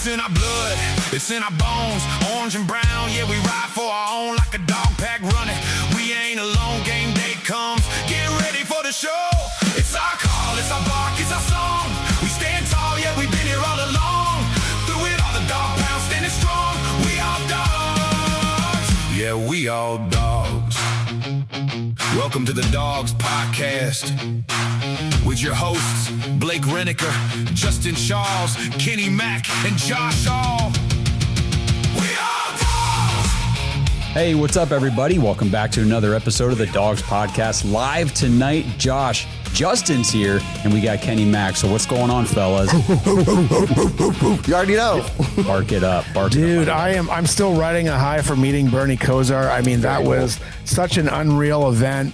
It's in our blood, it's in our bones, orange and brown, yeah, we ride for our own like a dog pack running. We ain't alone, game day comes, get ready for the show. It's our call, it's our bark, it's our song. We stand tall, yeah, we've been here all along. Through it all, the dog pound standing strong. We all dogs, yeah, we all dogs. Welcome to the Dogs Podcast with your hosts, Blake Reniker, Justin Charles, Kenny Mack, and Josh All. We are dogs! Hey, what's up, everybody? Welcome back to another episode of the Dogs Podcast. Live tonight, Justin's here, and we got Kenny Mack. So what's going on, fellas? You already know. Bark it up. Dude, I'm still riding a high from meeting Bernie Kosar. I mean, that was such an unreal event.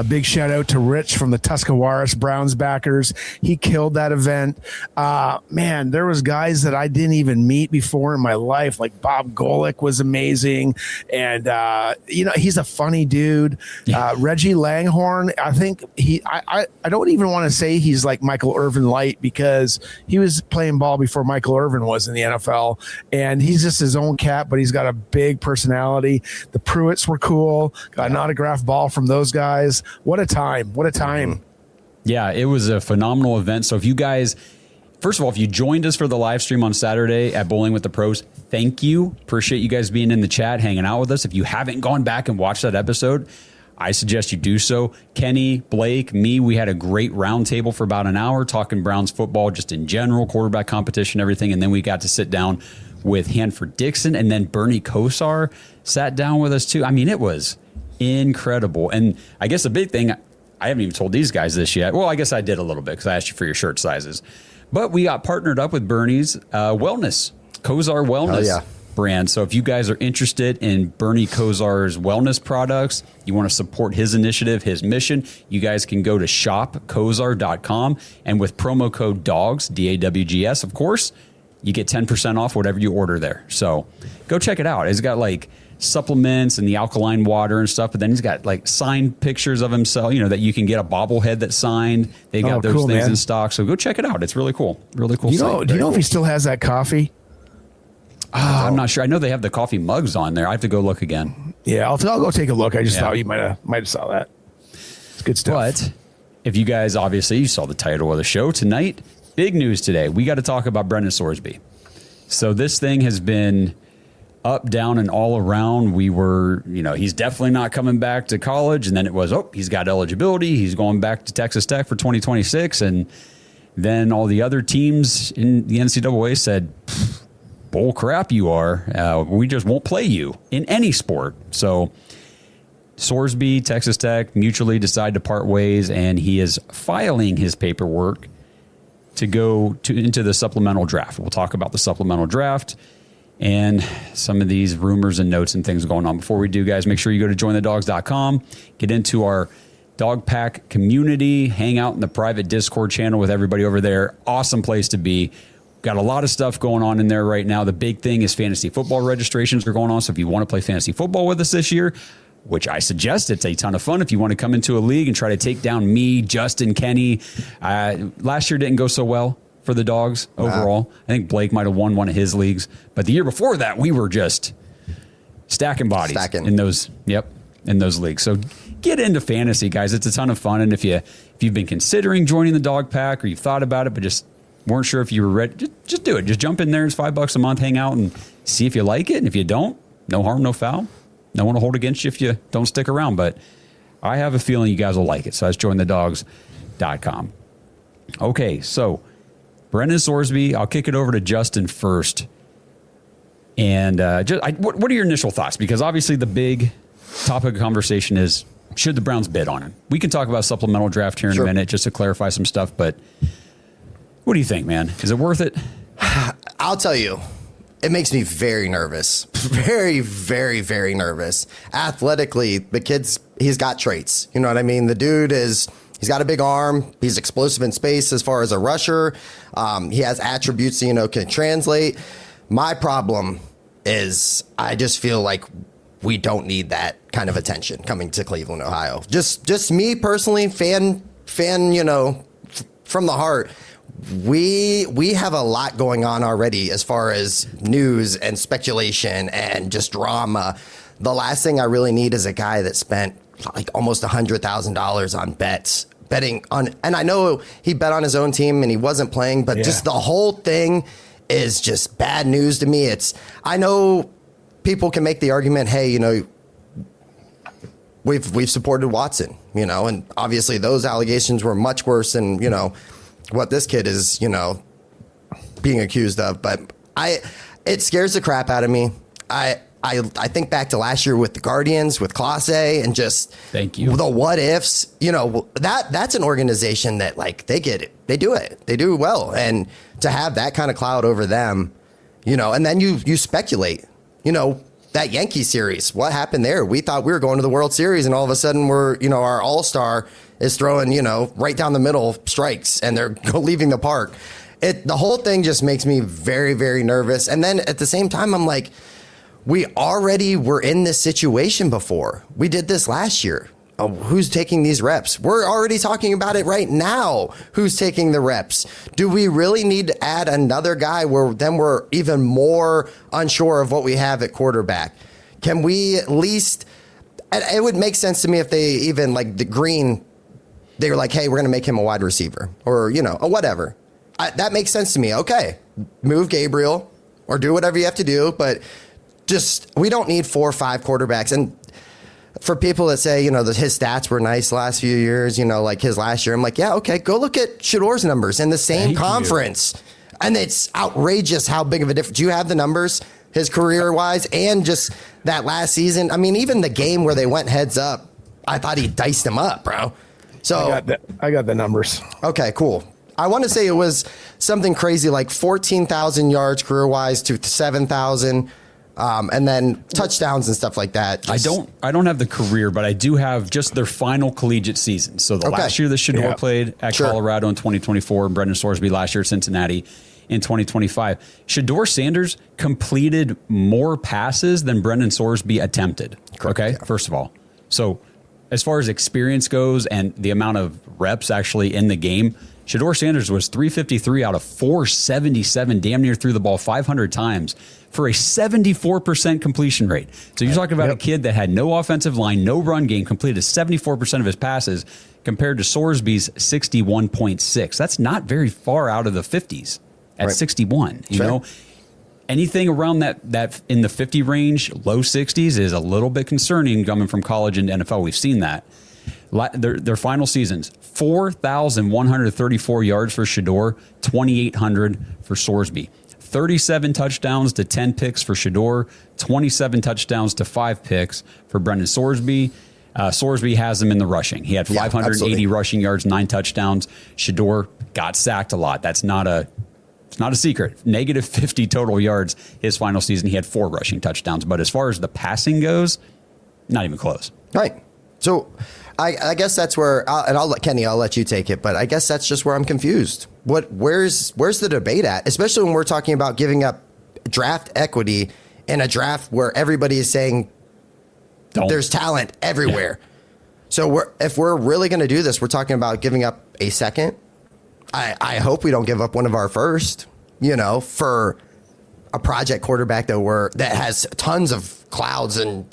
Big shout out to Rich from the Tuscarawas Browns backers. He killed that event. Man, there was guys that I didn't even meet before in my life. Like Bob Golick was amazing. And, he's a funny dude. Reggie Langhorne, I think I don't even want to say he's like Michael Irvin light because he was playing ball before Michael Irvin was in the NFL, and he's just his own cat, but he's got a big personality. The Pruitts were cool. Got an autographed ball from those guys. What a time. What a time. Yeah, it was a phenomenal event. So if you guys, first of all, if you joined us for the live stream on Saturday at Bowling with the Pros, thank you. Appreciate you guys being in the chat, hanging out with us. If you haven't gone back and watched that episode, I suggest you do so. Kenny, Blake, me, we had a great roundtable for about an hour talking Browns football just in general, quarterback competition, everything. And then we got to sit down with Hanford Dixon, and then Bernie Kosar sat down with us too. I mean, it was incredible. And I guess the big thing, I haven't even told these guys this yet. Well, I guess I did a little bit because I asked you for your shirt sizes. But we got partnered up with Bernie's wellness, Kosar Wellness brand. So if you guys are interested in Bernie Kosar's wellness products, you want to support his initiative, his mission, you guys can go to shopkosar.com, and with promo code DOGS, DAWGS, of course, you get 10% off whatever you order there. So go check it out. It's got like supplements and the alkaline water and stuff, but then he's got like signed pictures of himself, that you can get a bobblehead that's signed. They got those things in stock. So go check it out. It's really cool. Really cool. Do you know if he still has that coffee? I'm not sure. I know they have the coffee mugs on there. I have to go look again. Yeah, I'll go take a look. I just thought you might have saw that. It's good stuff. But if you guys, obviously, you saw the title of the show tonight. Big news today. We got to talk about Brendan Sorsby. So this thing has been up, down, and all around. We were, he's definitely not coming back to college. And then it was, he's got eligibility. He's going back to Texas Tech for 2026. And then all the other teams in the NCAA said, bull crap you are. We just won't play you in any sport. So Sorsby, Texas Tech mutually decide to part ways, and he is filing his paperwork to go into the supplemental draft. We'll talk about the supplemental draft and some of these rumors and notes and things going on. Before we do, guys, make sure you go to jointhedogs.com, get into our Dog Pack community, hang out in the private Discord channel with everybody over there. Awesome place to be. Got a lot of stuff going on in there right now. The big thing is fantasy football registrations are going on. So if you want to play fantasy football with us this year, which I suggest, it's a ton of fun. If you want to come into a league and try to take down me, Justin, Kenny. Last year didn't go so well for the Dogs overall. I think Blake might have won one of his leagues. But the year before that, we were just stacking bodies in those leagues. So get into fantasy, guys. It's a ton of fun. And if you've been considering joining the Dog Pack, or you've thought about it but just weren't sure if you were ready, just do it. Just jump in there. It's $5 a month. Hang out and see if you like it. And if you don't, no harm, no foul. No one will hold against you if you don't stick around. But I have a feeling you guys will like it. So that's jointhedogs.com. Okay, so Brendan Sorsby, I'll kick it over to Justin first. And what are your initial thoughts? Because obviously the big topic of conversation is, should the Browns bid on him? We can talk about supplemental draft here in a minute just to clarify some stuff, but what do you think, man? Is it worth it? I'll tell you, it makes me very nervous. Very, very, very nervous. Athletically, the kid's, he's got traits. You know what I mean? The dude he's got a big arm. He's explosive in space as far as a rusher. He has attributes that, can translate. My problem is I just feel like we don't need that kind of attention coming to Cleveland, Ohio. Just me personally, fan, from the heart. we have a lot going on already as far as news and speculation and just drama. The last thing I really need is a guy that spent like almost $100,000 on betting on, and I know he bet on his own team and he wasn't playing, but just the whole thing is just bad news to me. I know people can make the argument, hey, you know, we've supported Watson, you know, and obviously those allegations were much worse than, you know, what this kid is, you know, being accused of. But it scares the crap out of me. I think back to last year with the Guardians, with Clase, and just thank you. The what ifs, you know, that's an organization that like they get it, they do well, and to have that kind of cloud over them, you know, and then you speculate, you know, that Yankee series, what happened there? We thought we were going to the World Series, and all of a sudden our all-star is throwing, you know, right down the middle strikes, and they're leaving the park. The whole thing just makes me very, very nervous. And then at the same time, I'm like, we already were in this situation before. We did this last year. Who's taking these reps? We're already talking about it right now. Who's taking the reps? Do we really need to add another guy where then we're even more unsure of what we have at quarterback? Can we at least, it would make sense to me if they even like the Green, they were like, hey, we're going to make him a wide receiver or, you know, whatever. That makes sense to me. Okay, move Gabriel or do whatever you have to do. But just, we don't need 4 or 5 quarterbacks. And for people that say, you know, that his stats were nice the last few years, you know, like his last year, I'm like, yeah, okay, go look at Shador's numbers in the same conference. And it's outrageous how big of a difference. Do you have the numbers, his career-wise, and just that last season? I mean, even the game where they went heads up, I thought he diced him up, bro. So I got the numbers. Okay, cool. I want to say it was something crazy like 14,000 yards career-wise to 7,000. And then touchdowns and stuff like that. I don't have the career, but I do have just their final collegiate season. So the last year that Shador played at Colorado in 2024, and Brendan Sorsby last year at Cincinnati in 2025. Shador Sanders completed more passes than Brendan Sorsby attempted. Correct, okay, first of all. So as far as experience goes and the amount of reps actually in the game, Shador Sanders was 353 out of 477, damn near threw the ball 500 times for a 74% completion rate. So you're talking about a kid that had no offensive line, no run game, completed 74% of his passes compared to Sorsby's 61.6. That's not very far out of the 50s at 61. You know, anything around that in the 50 range, low 60s is a little bit concerning coming from college and NFL. We've seen that. Their final seasons, 4,134 yards for Shador, 2,800 for Sorsby. 37 touchdowns to 10 picks for Shador, 27 touchdowns to 5 picks for Brendan Sorsby. Sorsby has him in the rushing. He had 580 rushing yards, 9 touchdowns. Shador got sacked a lot. It's not a secret. Negative 50 total yards his final season. He had 4 rushing touchdowns. But as far as the passing goes, not even close. Right. So I guess that's where, I'll let you take it, but I guess that's just where I'm confused. Where's the debate at? Especially when we're talking about giving up draft equity in a draft where everybody is saying there's talent everywhere. Yeah. So if we're really going to do this, we're talking about giving up a second. I hope we don't give up one of our first, you know, for a project quarterback that has tons of clouds and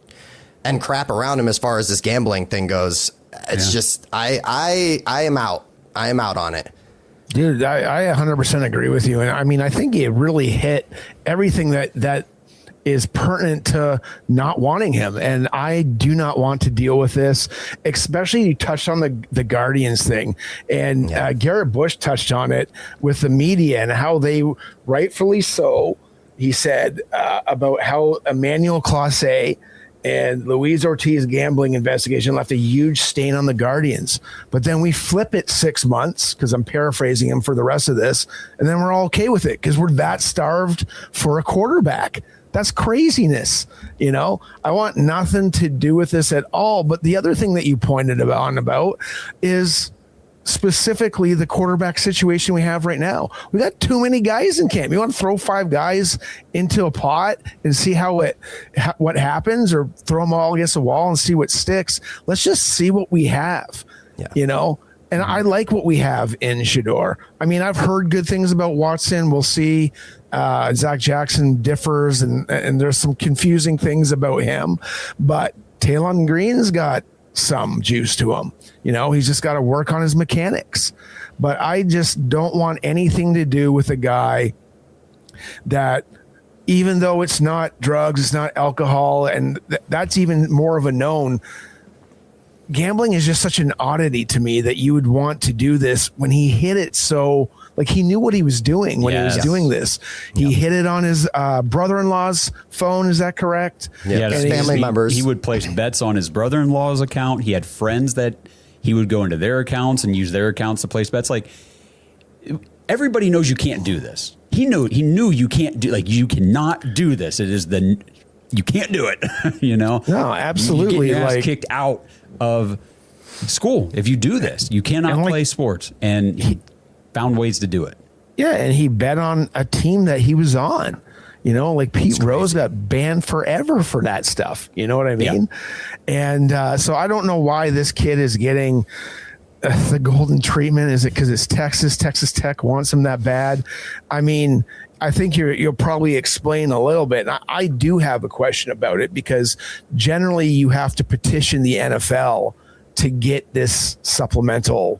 crap around him as far as this gambling thing goes. It's just I am out. I am out on it. Dude, I 100% agree with you. And I mean, I think it really hit everything that is pertinent to not wanting him. And I do not want to deal with this, especially you touched on the Guardians thing. And Garrett Bush touched on it with the media and how they rightfully so, he said, about how Emmanuel Clase and Luis Ortiz gambling investigation left a huge stain on the Guardians. But then we flip it 6 months, because I'm paraphrasing him for the rest of this, and then we're all okay with it because we're that starved for a quarterback. That's craziness. You know, I want nothing to do with this at all. But the other thing that you pointed about is specifically the quarterback situation we have right now. We got too many guys in camp. You want to throw 5 guys into a pot and see what happens, or throw them all against the wall and see what sticks? Let's just see what we have. You know, And I like what we have in Shador. I mean, I've heard good things about Watson. We'll see. Zach Jackson differs, and there's some confusing things about him. But Taylon Green's got some juice to him. You know, he's just got to work on his mechanics. But I just don't want anything to do with a guy that, even though it's not drugs, it's not alcohol, and that's even more of a known, gambling is just such an oddity to me that you would want to do this when he hit it. So like he knew what he was doing when he was doing this. He hit it on his brother-in-law's phone. Is that correct? Yeah, his family members. He would place bets on his brother-in-law's account. He had friends that he would go into their accounts and use their accounts to place bets. Like, everybody knows you can't do this. He knew you can't do, like, you cannot do this. It is you can't do it. You know? No, absolutely. You get your ass kicked out of school if you do this. You cannot play sports, and he found ways to do it. Yeah, and he bet on a team that he was on. You know, like Pete Rose got banned forever for that stuff. You know what I mean? Yeah. And so I don't know why this kid is getting the golden treatment. Is it because it's Texas? Texas Tech wants him that bad? I mean, I think you'll probably explain a little bit. And I do have a question about it, because generally you have to petition the NFL to get this supplemental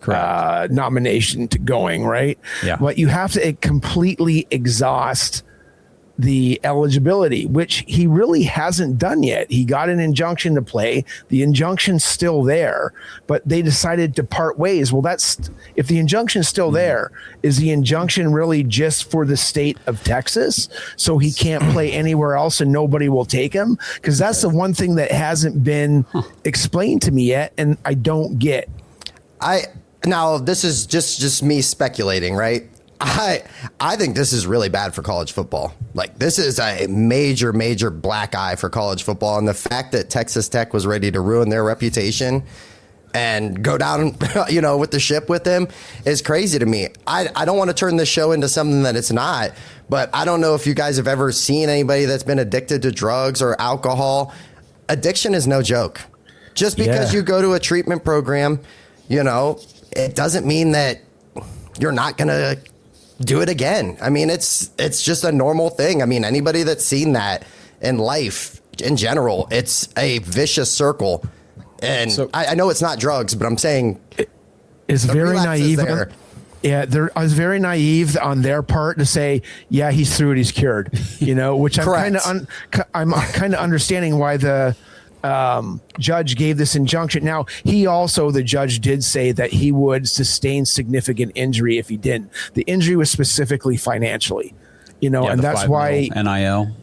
nomination to going, right? Yeah. But you have to completely exhaust the eligibility, which he really hasn't done yet. He got an injunction to play. The injunction's still there, but they decided to part ways. Well, that's, if the injunction's still there, is the injunction really just for the state of Texas? So he can't play anywhere else and nobody will take him? Because that's the one thing that hasn't been explained to me yet, and I don't get. Now this is just me speculating, right? I think this is really bad for college football. Like, this is a major, major black eye for college football. And the fact that Texas Tech was ready to ruin their reputation and go down, you know, with the ship with them is crazy to me. I don't want to turn this show into something that it's not, but I don't know if you guys have ever seen anybody that's been addicted to drugs or alcohol. Addiction is no joke. Just because you go to a treatment program, you know, it doesn't mean that you're not going to do it again. I mean, it's just a normal thing. I mean, anybody that's seen that in life in general, it's a vicious circle. And so, I know it's not drugs, but I'm saying it's very naive. Yeah, I was very naive on their part to say, yeah, he's through it, he's cured. You know, which I'm kind of understanding why the judge gave this injunction. Now, the judge did say that he would sustain significant injury if he didn't. The injury was specifically financially, you know, and that's why NIL.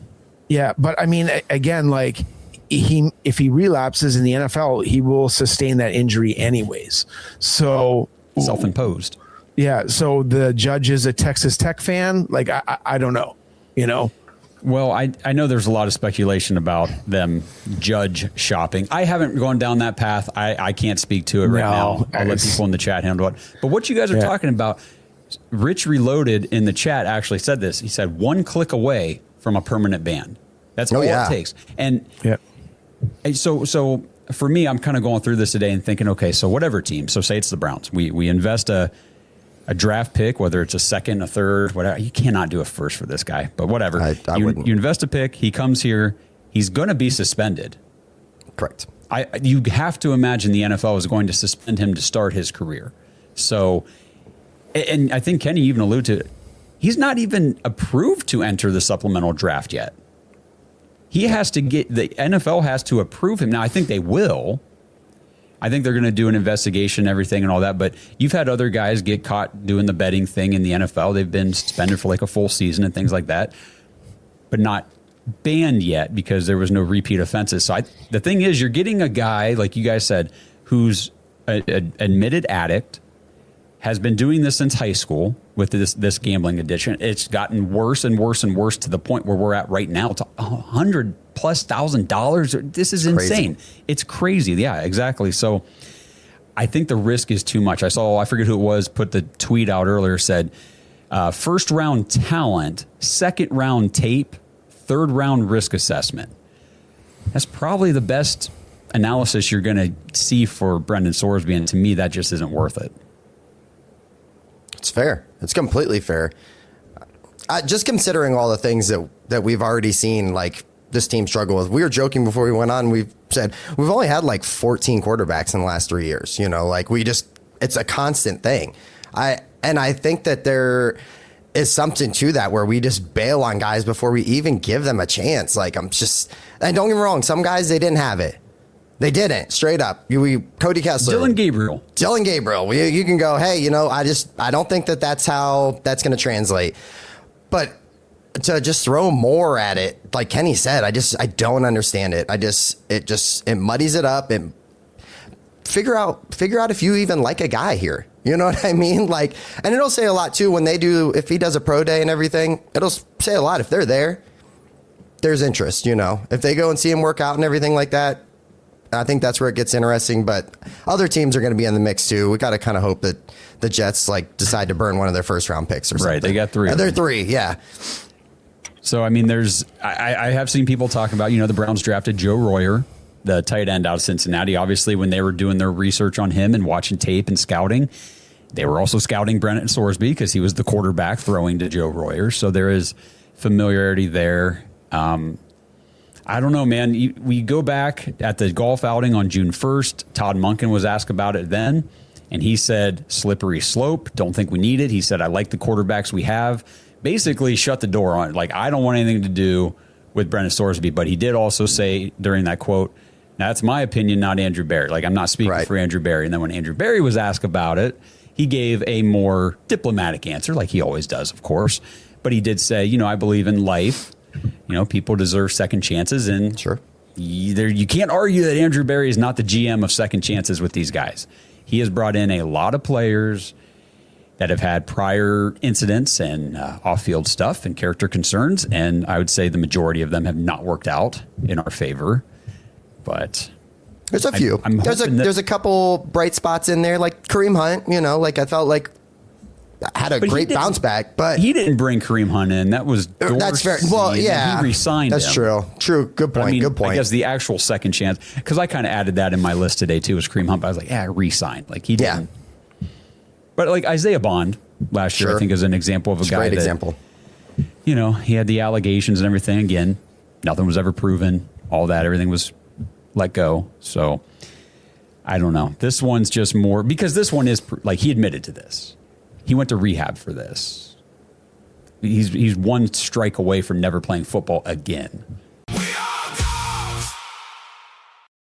Yeah, but I mean, again, like if he relapses in the NFL, he will sustain that injury anyways. So self-imposed. Yeah. So the judge is a Texas Tech fan. Like, I don't know, you know. Well, I know there's a lot of speculation about them judge shopping. I haven't gone down that path. I can't speak to it right now. I'll let people in the chat handle it. But what you guys are talking about, Rich Reloaded in the chat actually said this. He said 1 click away from a permanent ban. That's all it takes. And so for me, I'm kind of going through this today and thinking, okay, so whatever team, so say it's the Browns. We invest a draft pick, whether it's a second, a third, whatever. You cannot do a first for this guy, but whatever. You invest a pick. He comes here. He's going to be suspended. Correct. You have to imagine the NFL is going to suspend him to start his career. So, and I think Kenny even alluded to it. He's not even approved to enter the supplemental draft yet. He has to the NFL has to approve him. Now, I think they will. I think they're going to do an investigation and everything and all that. But you've had other guys get caught doing the betting thing in the NFL. They've been suspended for like a full season and things like that, but not banned yet because there was no repeat offenses. So the thing is, you're getting a guy, like you guys said, who's an admitted addict, has been doing this since high school with this gambling addiction. It's gotten worse and worse and worse to the point where we're at right now. It's $100,000+. This is insane. It's crazy. Yeah, exactly. So I think the risk is too much. I forget who it was, put the tweet out earlier, said first round talent, second round tape, third round risk assessment. That's probably the best analysis you're going to see for Brendan Sorsby, and to me, that just isn't worth it. It's fair. It's completely fair. Just considering all the things that we've already seen, like this team struggle with. We were joking before we went on. We said we've only had like 14 quarterbacks in the last 3 years. Like it's a constant thing. I think that there is something to that where we just bail on guys before we even give them a chance. Like and don't get me wrong, some guys, they didn't have it. They didn't, straight up. Cody Kessler. Dylan Gabriel. You can go, hey, I don't think that's how that's going to translate. But to just throw more at it, like Kenny said, I don't understand it. It muddies it up and figure out if you even like a guy here. You know what I mean? Like, and it'll say a lot too if he does a pro day and everything, it'll say a lot if they're there. There's interest, if they go and see him work out and everything like that. I think that's where it gets interesting, but other teams are going to be in the mix too. We got to kind of hope that the Jets decide to burn one of their first round picks or something. Right, they got 3. They're 3, yeah. So I mean, I have seen people talk about the Browns drafted Joe Royer, the tight end out of Cincinnati. Obviously, when they were doing their research on him and watching tape and scouting, they were also scouting Brendan Sorsby because he was the quarterback throwing to Joe Royer. So there is familiarity there. I don't know, man. We go back at the golf outing on June 1st. Todd Monken was asked about it then, and he said, slippery slope. Don't think we need it. He said, I like the quarterbacks we have. Basically shut the door on it. Like, I don't want anything to do with Brendan Sorsby. But he did also say during that quote, that's my opinion, not Andrew Berry. Like, I'm not speaking for Andrew Berry. And then when Andrew Berry was asked about it, he gave a more diplomatic answer, like he always does, of course. But he did say, I believe in life. People deserve second chances, and sure, you can't argue that Andrew Berry is not the GM of second chances with these guys. He has brought in a lot of players that have had prior incidents and off-field stuff and character concerns, and I would say the majority of them have not worked out in our favor. But there's a few. There's a couple bright spots in there, like Kareem Hunt. I felt like had a great bounce back, but he didn't bring Kareem Hunt in. That was Dorsey. That's fair. Well, yeah, he re-signed That's him. True. Good point. Good point. I guess the actual second chance, because I kind of added that in my list today too, was Kareem Hunt. But I was like, re-signed. Like he didn't. Yeah. But like Isaiah Bond last year, I think is an example of a guy. Great example. He had the allegations and everything. Again, nothing was ever proven. All that, everything was let go. So I don't know. This one's just more because this one is like he admitted to this. He went to rehab for this. He's one strike away from never playing football again.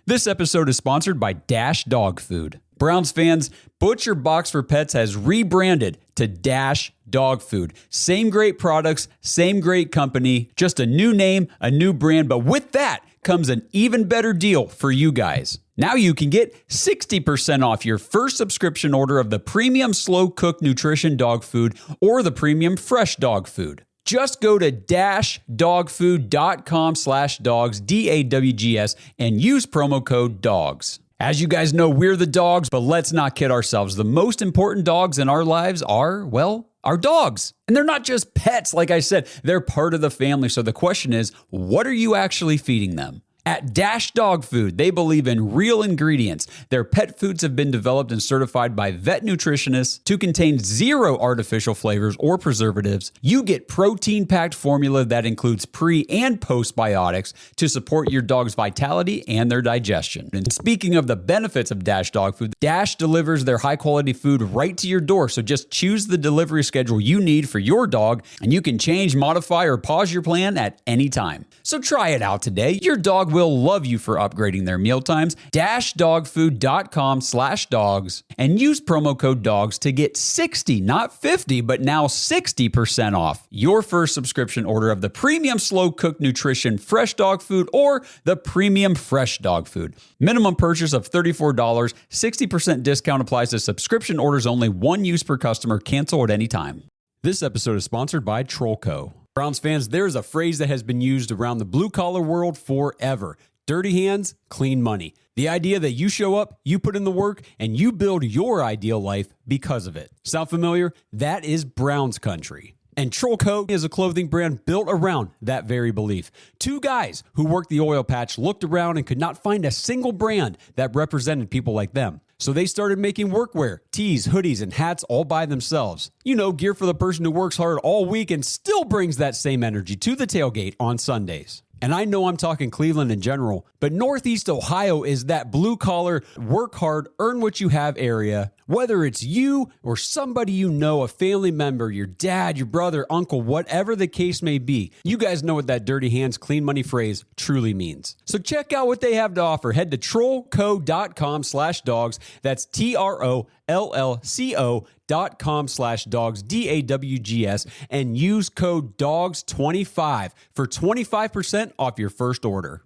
This episode is sponsored by Dash Dog Food. Browns fans, Butcher Box for Pets has rebranded to Dash Dog Food. Same great products, same great company, just a new name, a new brand, but with that comes an even better deal for you guys. Now you can get 60% off your first subscription order of the premium slow cooked nutrition dog food or the premium fresh dog food. Just go to dashdogfood.com/dogs, DAWGS, and use promo code DOGS. As you guys know, we're the dogs, but let's not kid ourselves. The most important dogs in our lives are, well, our dogs. And they're not just pets, like I said. They're part of the family. So the question is, what are you actually feeding them? At Dash Dog Food, they believe in real ingredients. Their pet foods have been developed and certified by vet nutritionists to contain 0 artificial flavors or preservatives. You get protein-packed formula that includes pre- and postbiotics to support your dog's vitality and their digestion. And speaking of the benefits of Dash Dog Food, Dash delivers their high-quality food right to your door. So just choose the delivery schedule you need for your dog, and you can change, modify, or pause your plan at any time. So try it out today. Your dog will love you for upgrading their meal times. dashdogfood.com/dogs and use promo code DOGS to get 60, not 50, but now 60% off your first subscription order of the premium slow cooked nutrition fresh dog food or the premium fresh dog food. Minimum purchase of $34, 60% discount applies to subscription orders only, 1 use per customer, cancel at any time. This episode is sponsored by Trollco. Browns fans, there's a phrase that has been used around the blue-collar world forever. Dirty hands, clean money. The idea that you show up, you put in the work, and you build your ideal life because of it. Sound familiar? That is Browns country. And Troll Co. is a clothing brand built around that very belief. Two guys who worked the oil patch looked around and could not find a single brand that represented people like them. So they started making workwear, tees, hoodies, and hats all by themselves. You know, gear for the person who works hard all week and still brings that same energy to the tailgate on Sundays. And I know I'm talking Cleveland in general, but Northeast Ohio is that blue-collar, work hard, earn what you have area. Whether it's you or somebody you know, a family member, your dad, your brother, uncle, whatever the case may be, you guys know what that dirty hands, clean money phrase truly means. So check out what they have to offer. Head to trollco.com/dogs. That's TROLLCO.com/dogs, DAWGS, and use code DOGS25 for 25% off your first order.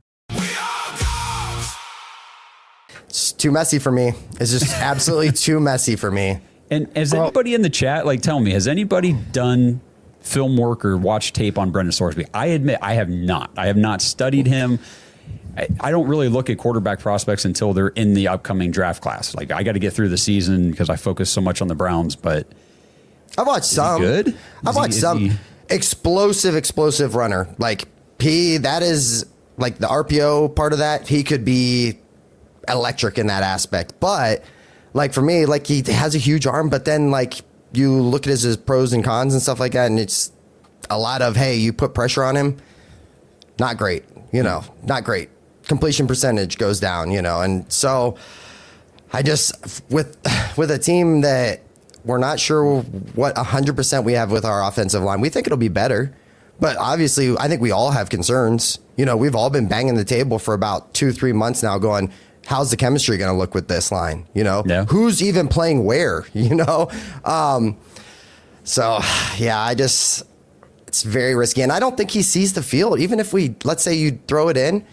It's too messy for me. It's just absolutely too messy for me. And has anybody in the chat, like, tell me, has anybody done film work or watched tape on Brendan Sorsby? I admit I have not. I have not studied him. I don't really look at quarterback prospects until they're in the upcoming draft class. Like, I got to get through the season because I focus so much on the Browns, but I've watched some. Good? I've watched some. Explosive runner. Like, that is like the RPO part of that. He could be electric in that aspect. But like for me, like he has a huge arm, but then like you look at his pros and cons and stuff like that, and it's a lot of, hey, you put pressure on him. Not great, not great. Completion percentage goes down, and so I just with a team that we're not sure what 100% we have with our offensive line. We think it'll be better, but obviously I think we all have concerns. We've all been banging the table for about 2-3 months now going, how's the chemistry going to look with this line? Yeah. Who's even playing where, So yeah, it's very risky. And I don't think he sees the field. Even if let's say you throw it in,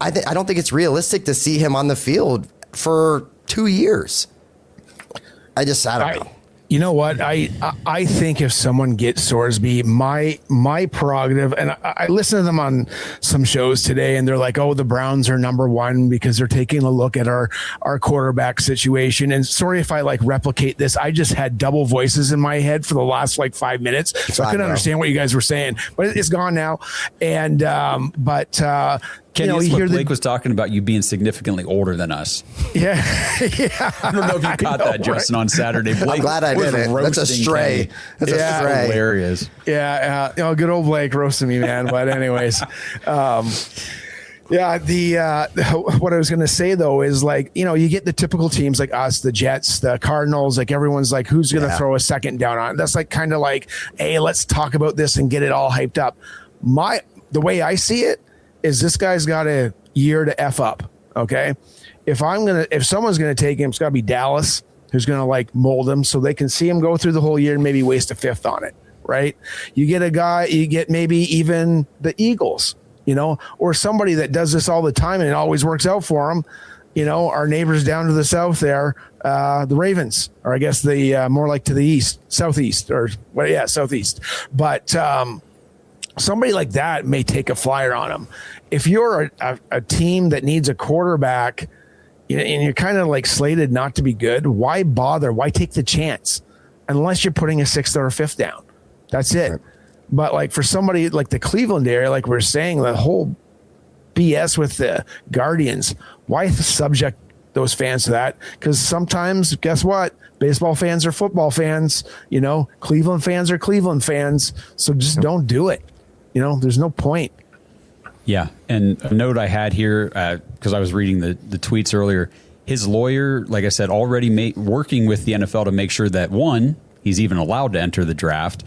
I don't think it's realistic to see him on the field for 2 years. I don't know. You know what? I think if someone gets Sorsby, my prerogative, and I listen to them on some shows today, and they're like, "Oh, the Browns are number one because they're taking a look at our quarterback situation." And sorry if I replicate this. I just had double voices in my head for the last 5 minutes, so I couldn't understand what you guys were saying. But it's gone now. And Ken, Blake was talking about you being significantly older than us. Yeah. I don't know if you caught that, Justin, on Saturday. Blake I'm glad I did it. That's a stray. Kenny. That's a stray. Hilarious. Yeah. Good old Blake roasting me, man. But anyways, what I was going to say though is you get the typical teams like us, the Jets, the Cardinals, everyone's like, who's going to throw a second down on it? That's kind of hey, let's talk about this and get it all hyped up. The way I see it is this guy's got a year to F up. Okay. If someone's going to take him, it's got to be Dallas, who's going to mold him so they can see him go through the whole year and maybe waste a fifth on it. Right. You get maybe even the Eagles, or somebody that does this all the time and it always works out for them. Our neighbors down to the south there, the Ravens, or I guess the more like to the southeast. But somebody like that may take a flyer on him. If you're a team that needs a quarterback and you're kind of slated not to be good, why bother? Why take the chance? Unless you're putting a sixth or a fifth down. That's it. Right. But for somebody like the Cleveland area, like we're saying, the whole BS with the Guardians, why subject those fans to that? Because sometimes, guess what? Baseball fans are football fans. Cleveland fans are Cleveland fans. So just don't do it. There's no point. Yeah. And a note I had here, because I was reading the tweets earlier, his lawyer, like I said, already working with the NFL to make sure that, one, he's even allowed to enter the draft,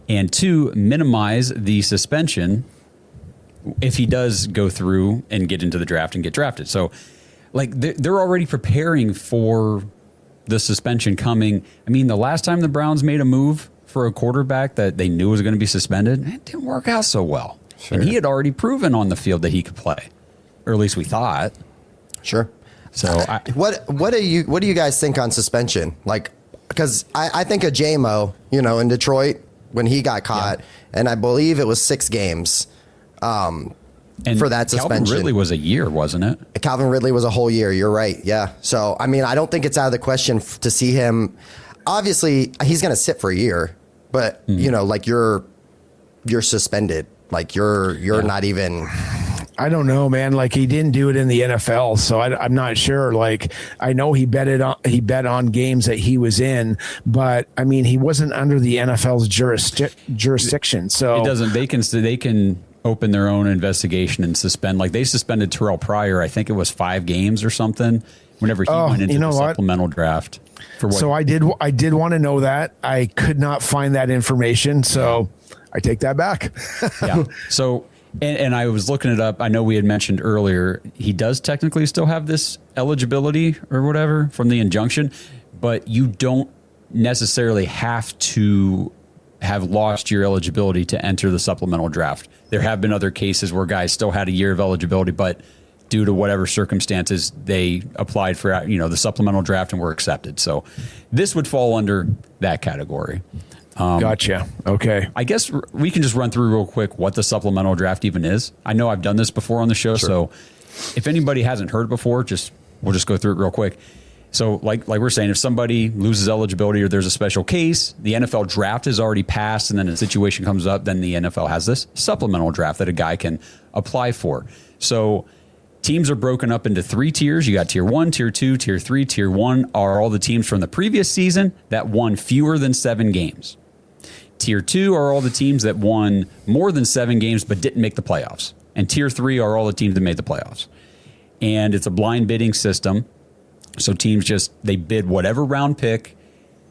and two, minimize the suspension if he does go through and get into the draft and get drafted. So, they're already preparing for the suspension coming. I mean, the last time the Browns made a move for a quarterback that they knew was going to be suspended, it didn't work out so well. Sure. And he had already proven on the field that he could play, or at least we thought. Sure. So what do you guys think on suspension? Because I think of J-Mo, in Detroit when he got caught, and I believe it was 6 games for that suspension. Calvin Ridley was a year, wasn't it? Calvin Ridley was a whole year. You're right. Yeah. So, I mean, I don't think it's out of the question to see him. Obviously, he's going to sit for a year. but like you're suspended. Like you're not even. I don't know, man. Like he didn't do it in the NFL, so I'm not sure. Like I know he bet on games that he was in, but I mean he wasn't under the NFL's jurisdiction. So it doesn't. They can open their own investigation and suspend. Like they suspended Terrell Pryor. I think it was 5 games or something. Whenever he went into the supplemental draft. So I did want to know that. I could not find that information, so I take that back. Yeah. So. And I was looking it up. I know we had mentioned earlier, he does technically still have this eligibility or whatever from the injunction, but you don't necessarily have to have lost your eligibility to enter the supplemental draft. There have been other cases where guys still had a year of eligibility, but due to whatever circumstances, they applied for the supplemental draft and were accepted. So this would fall under that category. Gotcha. Okay. I guess we can just run through real quick what the supplemental draft even is. I know I've done this before on the show, so if anybody hasn't heard before, we'll just go through it real quick. So like we're saying, if somebody loses eligibility or there's a special case, the NFL draft is already passed, and then a situation comes up, then the NFL has this supplemental draft that a guy can apply for. So teams are broken up into 3 tiers. You got tier 1, tier 2, tier 3. Tier 1 are all the teams from the previous season that won fewer than 7 games. Tier 2 are all the teams that won more than 7 games but didn't make the playoffs. And Tier 3 are all the teams that made the playoffs. And it's a blind bidding system. So teams they bid whatever round pick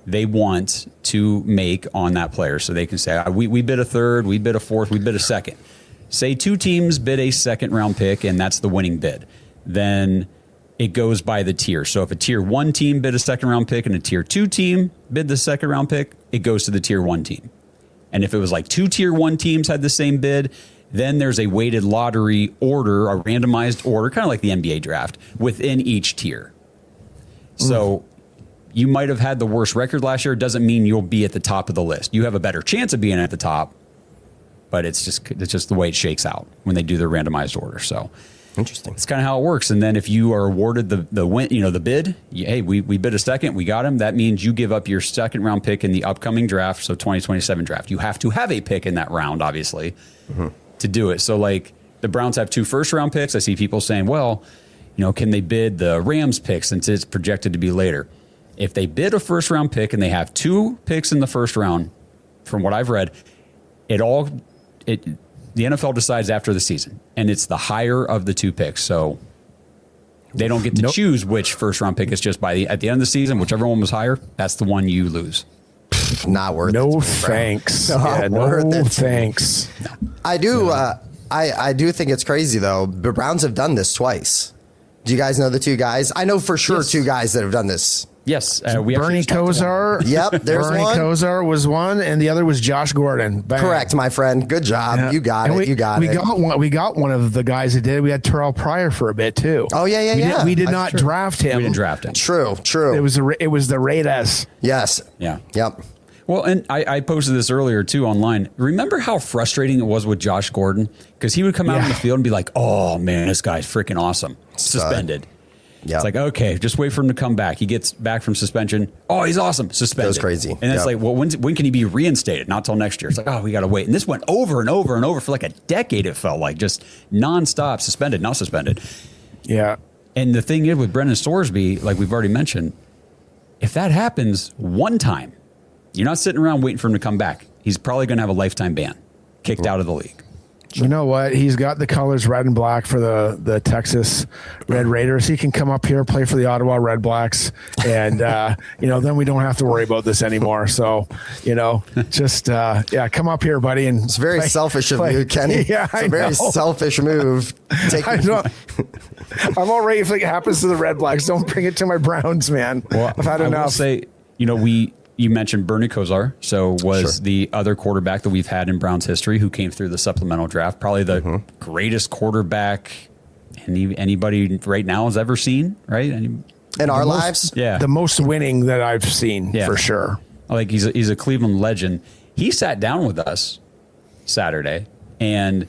they want to make on that player. So they can say, we bid a 3rd, we bid a 4th, we bid a 2nd. Say 2 teams bid a 2nd round pick and that's the winning bid. Then it goes by the tier. So if a tier 1 team bid a 2nd round pick and a tier 2 team bid the 2nd round pick, it goes to the tier 1 team. And if it was like 2 tier 1 teams had the same bid, then there's a weighted lottery order, a randomized order, kind of like the NBA draft, within each tier. So you might have had the worst record last year. It doesn't mean you'll be at the top of the list. You have a better chance of being at the top, but it's just the way it shakes out when they do their randomized order. So interesting. It's kind of how it works. And then if you are awarded the win, the bid, hey, we bid a 2nd, we got him. That means you give up your 2nd round pick in the upcoming draft, so 2027 draft. You have to have a pick in that round, obviously, to do it. So like the Browns have 2 first round picks. I see people saying, well, can they bid the Rams pick since it's projected to be later? If they bid a 1st round pick and they have 2 picks in the 1st round, from what I've read, the NFL decides after the season, and it's the higher of the 2 picks. So they don't get to choose which 1st round pick. It's just at the end of the season, whichever one was higher, that's the one you lose. Not worth it. No thanks. No thanks. I do. I do think it's crazy though. The Browns have done this twice. Do you guys know the 2 guys? I know for sure 2 guys that have done this. Yes, Bernie Kosar. Yep, there's Bernie one. Kosar was one, and the other was Josh Gordon. Bang. Correct, my friend. Good job. Yeah. You got and it. We got one of the guys that did. We had Terrell Pryor for a bit too. Oh yeah. We did not draft him. We didn't draft him. True. It was the Raiders. Yes. Yeah. Yep. Well, and I posted this earlier too online. Remember how frustrating it was with Josh Gordon? Because he would come out on the field and be like, "Oh man, this guy's freaking awesome." Suspended. Yep. It's like, okay, just wait for him to come back. He gets back from suspension. Oh, he's awesome. Suspended. That was crazy. And it's like, well, when can he be reinstated? Not till next year. It's like, oh, we got to wait. And this went over and over and over for like a decade, it felt like. Just nonstop, suspended, not suspended. Yeah. And the thing is with Brendan Sorsby, like we've already mentioned, if that happens one time, you're not sitting around waiting for him to come back. He's probably going to have a lifetime ban, kicked out of the league. You know what? He's got the colors red and black for the Texas Red Raiders. He can come up here, play for the Ottawa Red Blacks, and then we don't have to worry about this anymore. So, just come up here, buddy. And it's very selfish of you, Kenny. Yeah, it's a very selfish move. I'm all right if it happens to the Red Blacks. Don't bring it to my Browns, man. Well, I've had enough. I will say, you mentioned Bernie Kosar, the other quarterback that we've had in Browns history who came through the supplemental draft, probably the greatest quarterback anybody right now has ever seen, right? In our lives? Yeah. The most winning that I've seen, for sure. Like he's a Cleveland legend. He sat down with us Saturday, and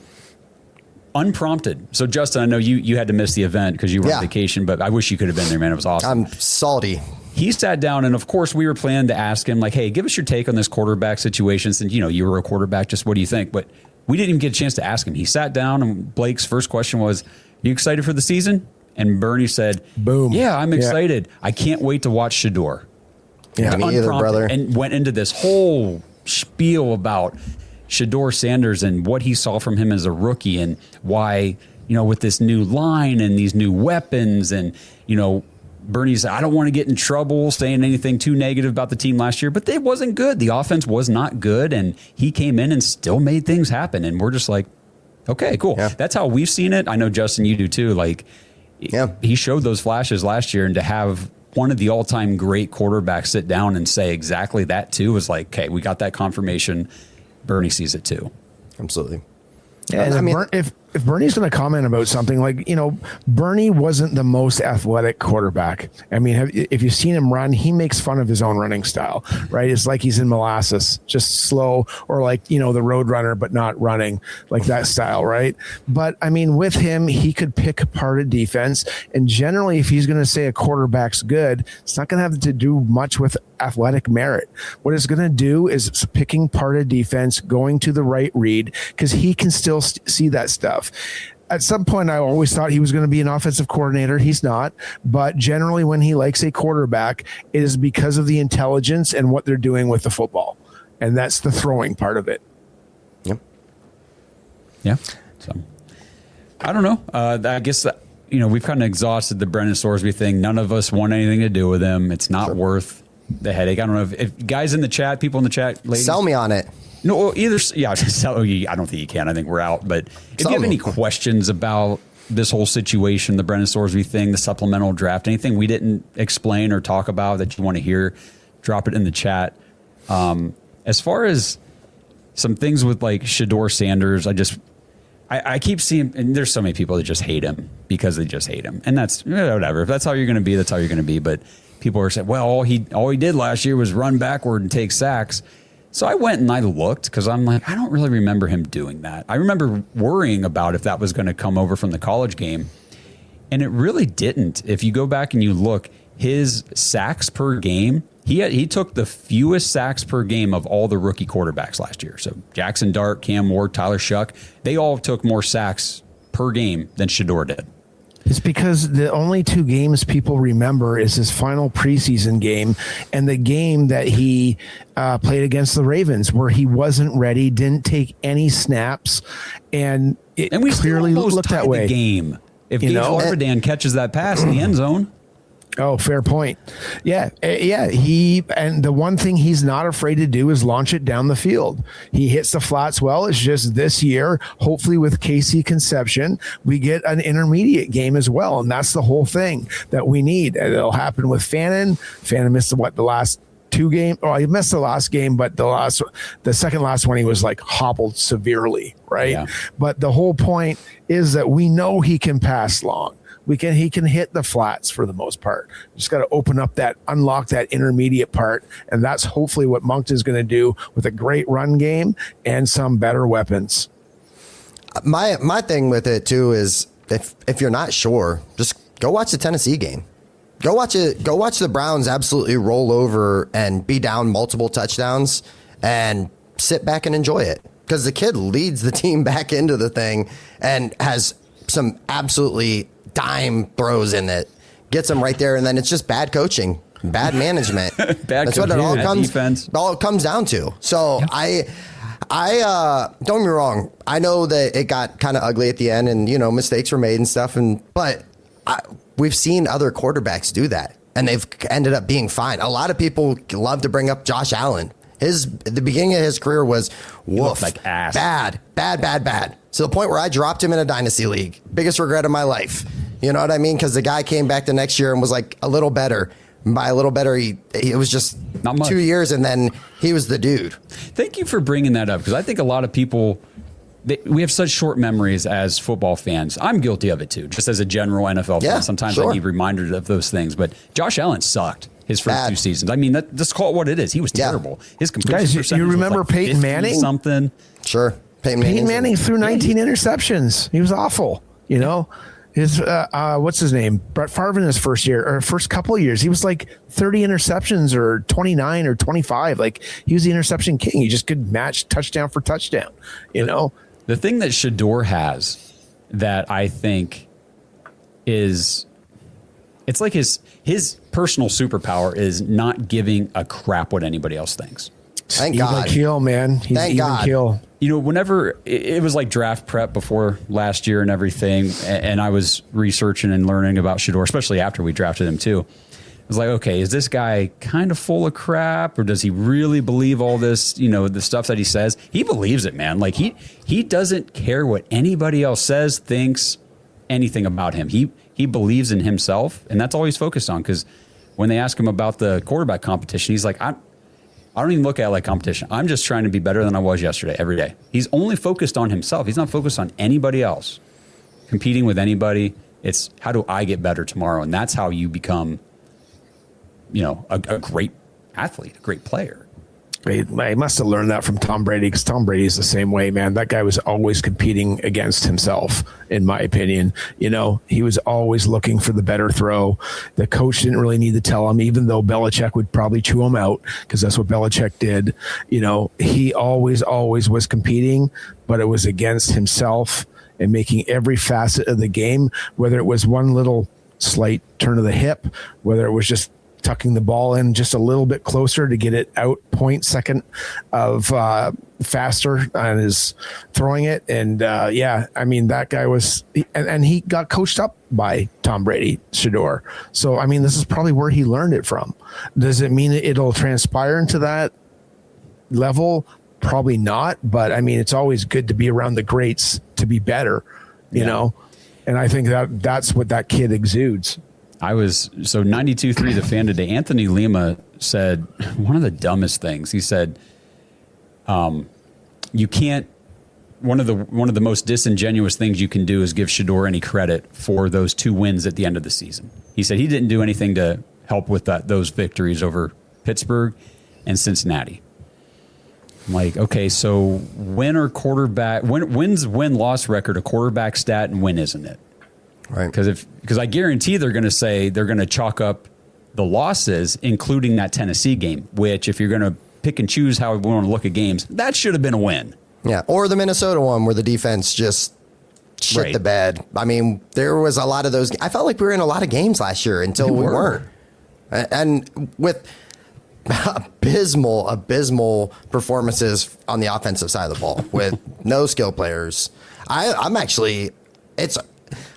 unprompted. So Justin, I know you had to miss the event because you were on Yeah. vacation, but I wish you could have been there, man. It was awesome. I'm salty. He sat down, and of course we were planning to ask him, like, hey, give us your take on this quarterback situation. Since, you were a quarterback, just what do you think? But we didn't even get a chance to ask him. He sat down, and Blake's first question was, you excited for the season? And Bernie said, boom. Yeah, I'm excited. I can't wait to watch Shador. Yeah, me either, Unprompted, brother. and went into this whole spiel about Shador Sanders and what he saw from him as a rookie and why, with this new line and these new weapons and, Bernie said, I don't want to get in trouble saying anything too negative about the team last year, but it wasn't good. The offense was not good, and he came in and still made things happen. And we're just like, okay, cool. Yeah. That's how we've seen it. I know, Justin, you do too. Like, Yeah. he showed those flashes last year, and to have one of the all-time great quarterbacks sit down and say exactly that too was like, okay, we got that confirmation. Bernie sees it too. Absolutely. Yeah, and I mean, if Bernie's going to comment about something like, Bernie wasn't the most athletic quarterback. I mean, if you've seen him run, he makes fun of his own running style, right? It's like he's in molasses, just slow, or like, the road runner, but not running, like that style, right? But I mean, with him, he could pick apart a defense. And generally, if he's going to say a quarterback's good, it's not going to have to do much with athletic merit. What it's going to do is picking part of defense, going to the right read, because he can still see that stuff. At some point, I always thought he was going to be an offensive coordinator. He's not. But generally, when he likes a quarterback, it is because of the intelligence and what they're doing with the football. And that's the throwing part of it. Yep. Yeah. So I don't know. I guess that, we've kind of exhausted the Brendan Sorsby thing. None of us want anything to do with him. It's not worth the headache. I don't know if guys in the chat, people in the chat, ladies, Sell me on it. No, either. Yeah, sell you. I don't think you can. I think we're out. But if you have any questions about this whole situation, the Brendan Sorsby thing, the supplemental draft, anything we didn't explain or talk about that you want to hear, drop it in the chat. As far as some things with like Shador Sanders, I keep seeing, and there's so many people that just hate him because they just hate him, and that's whatever. If that's how you're going to be, that's how you're going to be. But people are saying, well, all he did last year was run backward and take sacks. So I went and I looked because I'm like, I don't really remember him doing that. I remember worrying about if that was going to come over from the college game, and it really didn't. If you go back and you look, his sacks per game, he took the fewest sacks per game of all the rookie quarterbacks last year. So Jackson Dart, Cam Ward, Tyler Shuck, they all took more sacks per game than Shador did. It's because the only two games people remember is his final preseason game and the game that he played against the Ravens, where he wasn't ready, didn't take any snaps, and we clearly looked that way. The game. If Gage Larvadan catches that pass in the end zone. Oh, fair point. Yeah. And the one thing he's not afraid to do is launch it down the field. He hits the flats well. It's just this year, hopefully with Casey Conception, we get an intermediate game as well. And that's the whole thing that we need. And it'll happen with Fannin. Fannin missed the last two games? Oh, he missed the last game, but the second last one, he was like hobbled severely. Right. Yeah. But the whole point is that we know he can pass long. He can hit the flats for the most part. Just got to unlock that intermediate part. And that's hopefully what Monk is going to do with a great run game and some better weapons. My thing with it too is if you're not sure, just go watch the Tennessee game. Go watch it. Go watch the Browns absolutely roll over and be down multiple touchdowns and sit back and enjoy it. Because the kid leads the team back into the thing and has some absolutely dime throws in it, gets them right there, and then it's just bad coaching, bad management. That's what it all comes down to. So I don't get me wrong. I know that it got kind of ugly at the end, and mistakes were made and stuff. But we've seen other quarterbacks do that, and they've ended up being fine. A lot of people love to bring up Josh Allen. The beginning of his career was woof, like ass. Bad. To the point where I dropped him in a dynasty league. Biggest regret of my life. You know what I mean? Because the guy came back the next year and was like a little better. And by a little better, it was just not much. 2 years, and then he was the dude. Thank you for bringing that up, because I think a lot of people, we have such short memories as football fans. I'm guilty of it too, just as a general NFL fan. Sometimes I need reminders of those things. But Josh Allen sucked his first 2 seasons. I mean, just call it what it is. He was terrible. His completion percentage you remember was like Peyton Manning? Something. Sure. Peyton Manning threw 19 interceptions. He was awful. You know, his what's his name? Brett Favre in his first year or first couple of years, he was like 30 interceptions or 29 or 25. Like he was the interception king. He just could match touchdown for touchdown. You know, the thing that Shador has that I think is, it's like his personal superpower is not giving a crap what anybody else thinks. Thank God. Even keel, man. He's Thank even God. keel. You know, whenever it was like draft prep before last year and everything, and I was researching and learning about Shador, especially after we drafted him too. I was like, okay, is this guy kind of full of crap, or does he really believe all this, you know, the stuff that he says? He believes it, man. Like he doesn't care what anybody else says, thinks, anything about him. He believes in himself, and that's all he's focused on. Because when they ask him about the quarterback competition, he's like, I don't even look at it like competition. I'm just trying to be better than I was yesterday, every day. He's only focused on himself. He's not focused on anybody else, competing with anybody. It's how do I get better tomorrow? And that's how you become, you know, a great athlete, a great player. I must have learned that from Tom Brady, because Tom Brady is the same way, man. That guy was always competing against himself, in my opinion. You know, he was always looking for the better throw. The coach didn't really need to tell him, even though Belichick would probably chew him out, because that's what Belichick did. You know, he always was competing, but it was against himself and making every facet of the game, whether it was one little slight turn of the hip, whether it was just tucking the ball in just a little bit closer to get it out 0.2 of faster on his throwing it. And yeah, I mean, that guy was, and he got coached up by Tom Brady, Shador. So, I mean, this is probably where he learned it from. Does it mean it'll transpire into that level? Probably not. But I mean, it's always good to be around the greats to be better, you know? And I think that's what that kid exudes. I was, so 92.3 The Fan today, Anthony Lima said one of the dumbest things. He said, you can't, one of the most disingenuous things you can do is give Shador any credit for those 2 wins at the end of the season. He said he didn't do anything to help with those victories over Pittsburgh and Cincinnati. I'm like, okay, so when's win-loss record a quarterback stat, and when isn't it? Right. Because I guarantee they're going to say they're going to chalk up the losses, including that Tennessee game, which if you're going to pick and choose how we want to look at games, that should have been a win. Yeah. Or the Minnesota one where the defense just shit the bed. I mean, there was a lot of those. I felt like we were in a lot of games last year until we weren't. And with abysmal performances on the offensive side of the ball with no skill players.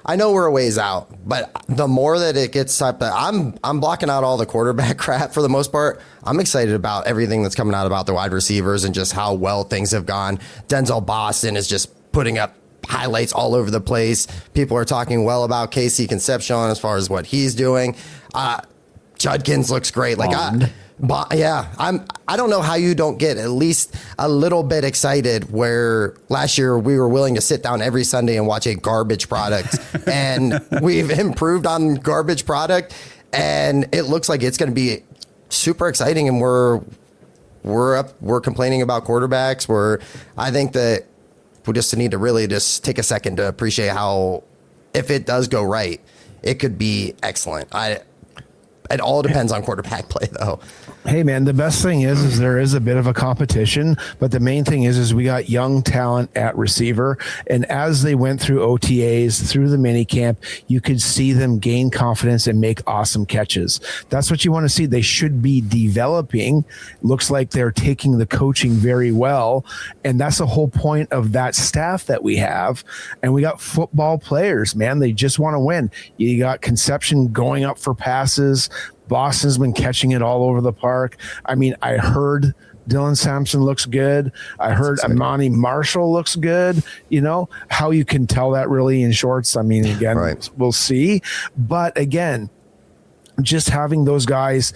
I know we're a ways out, but the more that it gets up, I'm blocking out all the quarterback crap for the most part. I'm excited about everything that's coming out about the wide receivers and just how well things have gone. Denzel Boston is just putting up highlights all over the place. People are talking well about Casey Concepcion as far as what he's doing. Judkins looks great. I don't know how you don't get at least a little bit excited, where last year we were willing to sit down every Sunday and watch a garbage product, and we've improved on garbage product, and it looks like it's going to be super exciting. And we're complaining about quarterbacks. I think that we just need to really just take a second to appreciate how, if it does go right, it could be excellent. It all depends on quarterback play, though. Hey, man, the best thing is there is a bit of a competition, but the main thing is we got young talent at receiver. And as they went through OTAs, through the mini camp, you could see them gain confidence and make awesome catches. That's what you want to see. They should be developing. Looks like they're taking the coaching very well. And that's the whole point of that staff that we have. And we got football players, man. They just want to win. You got Concepcion going up for passes. Boston's been catching it all over the park. I mean, I heard Dylan Sampson looks good. I heard Amani Marshall looks good. You know, how you can tell that really in shorts, I mean, again, we'll see. But again, just having those guys,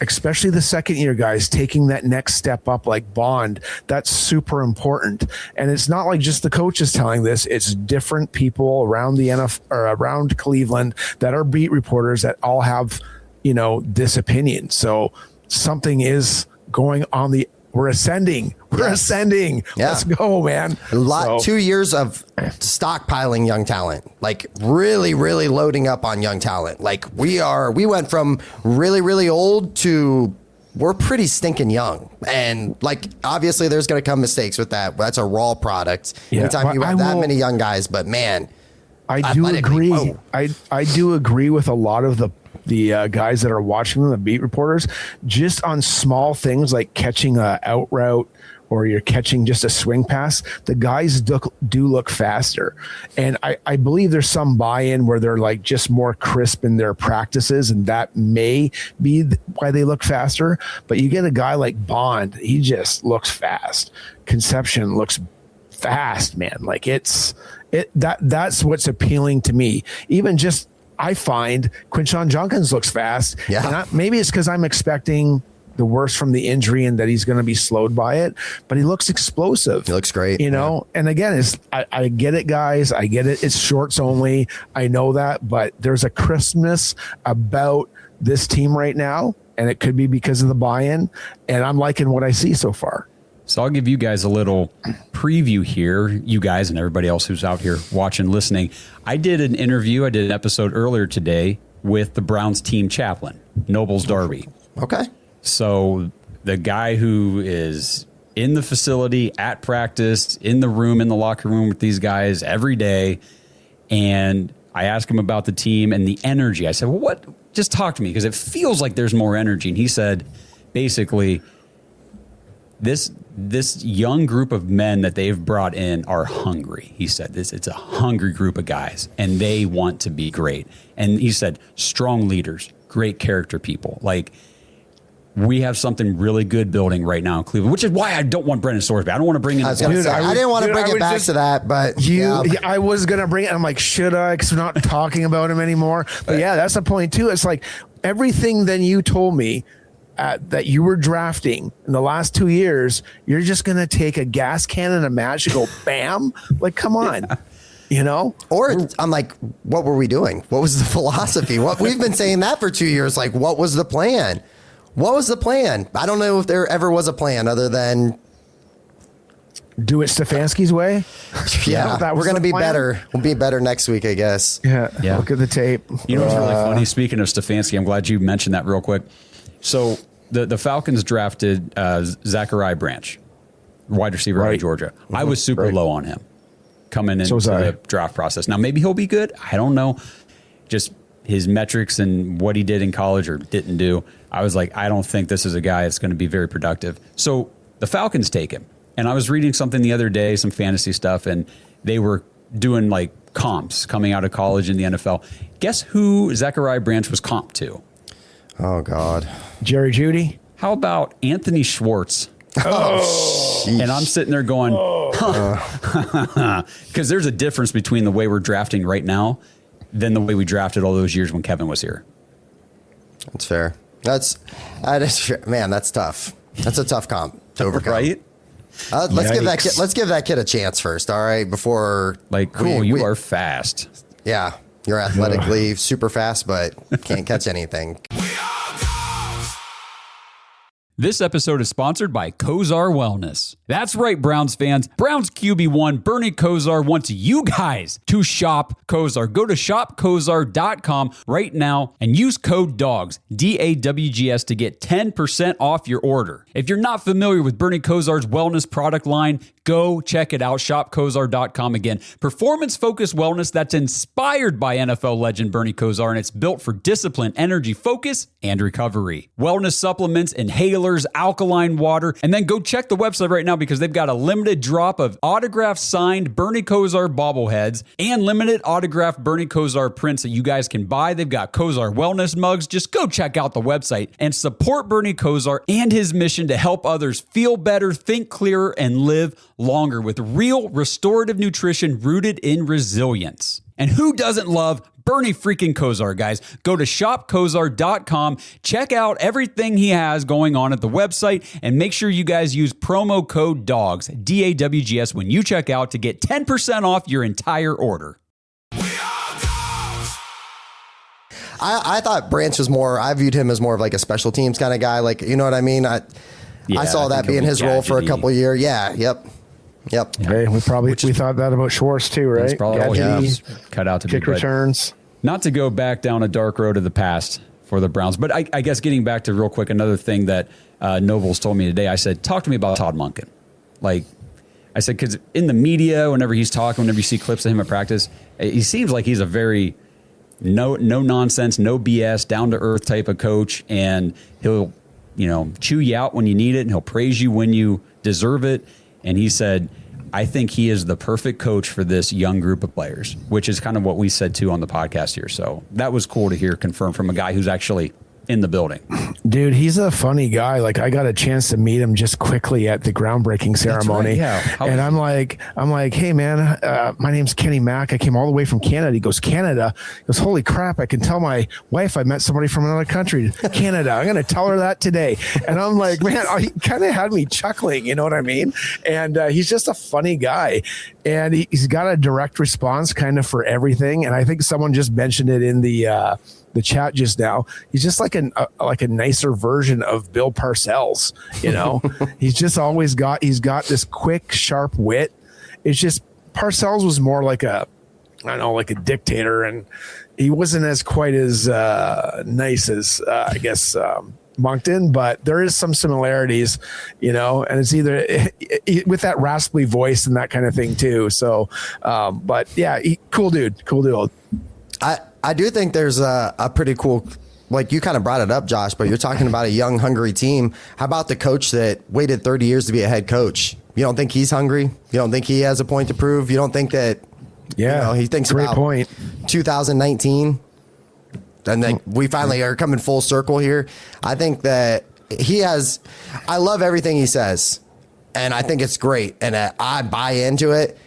especially the second year guys, taking that next step up like Bond, that's super important. And it's not like just the coaches telling this, it's different people around the NFL or around Cleveland that are beat reporters that all have, you know, this opinion. So something is going on We're ascending. We're ascending. Yeah. Let's go, man. 2 years of stockpiling young talent, like really, really loading up on young talent. Like we went from really, really old to we're pretty stinking young. And like, obviously there's going to come mistakes with that. That's a raw product. Yeah, Anytime you have that will- many young guys, but man, I do athletically, agree. whoa. I do agree with a lot of the guys that are watching them, the beat reporters, just on small things like catching a out route or you're catching just a swing pass. The guys do look faster, and I believe there's some buy-in where they're like just more crisp in their practices, and that may be why they look faster. But you get a guy like Bond, he just looks fast. Conception looks fast, man. Like that's what's appealing to me. Even just, I find Quinshon Junkins looks fast. Yeah. And maybe it's because I'm expecting the worst from the injury and that he's going to be slowed by it, but he looks explosive. He looks great. You know, and again, I get it, guys. I get it. It's shorts only. I know that, but there's a crispness about this team right now, and it could be because of the buy-in, and I'm liking what I see so far. So I'll give you guys a little preview here, you guys and everybody else who's out here watching, listening. I did an episode earlier today with the Browns team chaplain, Nobles Darby. Okay. So the guy who is in the facility, at practice, in the room, in the locker room with these guys every day. And I asked him about the team and the energy. I said, well, what? Just talk to me, because it feels like there's more energy. And he said, basically, this young group of men that they've brought in are hungry. He said it's a hungry group of guys, and they want to be great. And he said strong leaders, great character people. Like, we have something really good building right now in Cleveland, which is why I don't want Brendan Sorsby. I don't want to bring in. I didn't want to bring it back to that, but I was gonna bring it. I'm like, should I? Because we're not talking about him anymore. But yeah, that's the point too. It's like everything then you told me that you were drafting in the last 2 years, you're just going to take a gas can and a match and go bam? Like, come on. Yeah. You know? Or I'm like, what were we doing? What was the philosophy? We've been saying that for 2 years. Like, what was the plan? What was the plan? I don't know if there ever was a plan other than do it Stefanski's way. Yeah, we're going to be better. We'll be better next week, I guess. Yeah. Look at the tape. You know what's really funny? Speaking of Stefanski, I'm glad you mentioned that real quick. So the Falcons drafted Zachariah Branch, wide receiver out of Georgia. Mm-hmm. I was super low on him coming into the draft process. Now, maybe he'll be good. I don't know. Just his metrics and what he did in college or didn't do. I was like, I don't think this is a guy that's going to be very productive. So the Falcons take him. And I was reading something the other day, some fantasy stuff, and they were doing like comps coming out of college in the NFL. Guess who Zachariah Branch was comped to? Oh, God. Jerry Jeudy? How about Anthony Schwartz? Oh, and I'm sitting there going, because there's a difference between the way we're drafting right now than the way we drafted all those years when Kevin was here. That's fair. That is fair. Man, that's tough. That's a tough comp to overcome. Right? Let's give that kid a chance first. All right, before you are fast. Yeah, you're athletically super fast, but can't catch anything. This episode is sponsored by Kozar Wellness. That's right, Browns fans. Browns QB1 Bernie Kosar wants you guys to shop Kozar. Go to shopkozar.com right now and use code DAWGS, DAWGS, to get 10% off your order. If you're not familiar with Bernie Kosar's wellness product line, go check it out, shopkozar.com. Again, performance-focused wellness that's inspired by NFL legend Bernie Kosar, and it's built for discipline, energy, focus, and recovery. Wellness supplements, inhalers, alkaline water, and then go check the website right now because they've got a limited drop of autographed signed Bernie Kosar bobbleheads and limited autographed Bernie Kosar prints that you guys can buy. They've got Kosar wellness mugs. Just go check out the website and support Bernie Kosar and his mission to help others feel better, think clearer, and live longer with real restorative nutrition rooted in resilience. And who doesn't love Bernie freaking Kosar, guys? Go to shopkozar.com, check out everything he has going on at the website, and make sure you guys use promo code DAWGS, DAWGS, when you check out to get 10% off your entire order. I thought Branch was more, I viewed him as more of like a special teams kind of guy. Like, you know what I mean? Yeah, I saw I that think he'll being be his role for a gadgety. couple of years. Yeah, yep. Hey, we thought that about Schwartz too, right? That's probably all he Gadgety, was cut out to be. kick returns. Not to go back down a dark road of the past for the Browns, but I guess getting back to real quick, another thing that Nobles told me today, I said, talk to me about Todd Monken. Like I said, because in the media, whenever he's talking, whenever you see clips of him at practice, he seems like he's a very no nonsense, no BS, down to earth type of coach, and he'll chew you out when you need it, and he'll praise you when you deserve it. And he said, I think he is the perfect coach for this young group of players, which is kind of what we said too on the podcast here. So that was cool to hear confirmed from a guy who's actually in the building. Dude, he's a funny guy. Like, I got a chance to meet him just quickly at the groundbreaking ceremony. That's right, yeah. And I'm like, hey man, my name's Kenny Mack. I came all the way from Canada. He goes, Canada? He goes, holy crap, I can tell my wife I met somebody from another country. Canada. I'm going to tell her that today. And I'm like, man, he kind of had me chuckling, you know what I mean? And he's just a funny guy. And he's got a direct response kind of for everything. And I think someone just mentioned it in the chat just now. He's just like a nicer version of Bill Parcells, He's just always got this quick, sharp wit. It's just Parcells was more like a dictator, and he wasn't as quite as nice as I guess Moncton, but there is some similarities, and it's either with that raspy voice and that kind of thing too. So, but yeah, cool dude. I do think there's a pretty cool, like you kind of brought it up, Josh, but you're talking about a young, hungry team. How about the coach that waited 30 years to be a head coach? You don't think he's hungry? You don't think he has a point to prove? You don't think that, he thinks great about point. 2019? And then we finally are coming full circle here. I think that I love everything he says, and I think it's great, and I buy into it.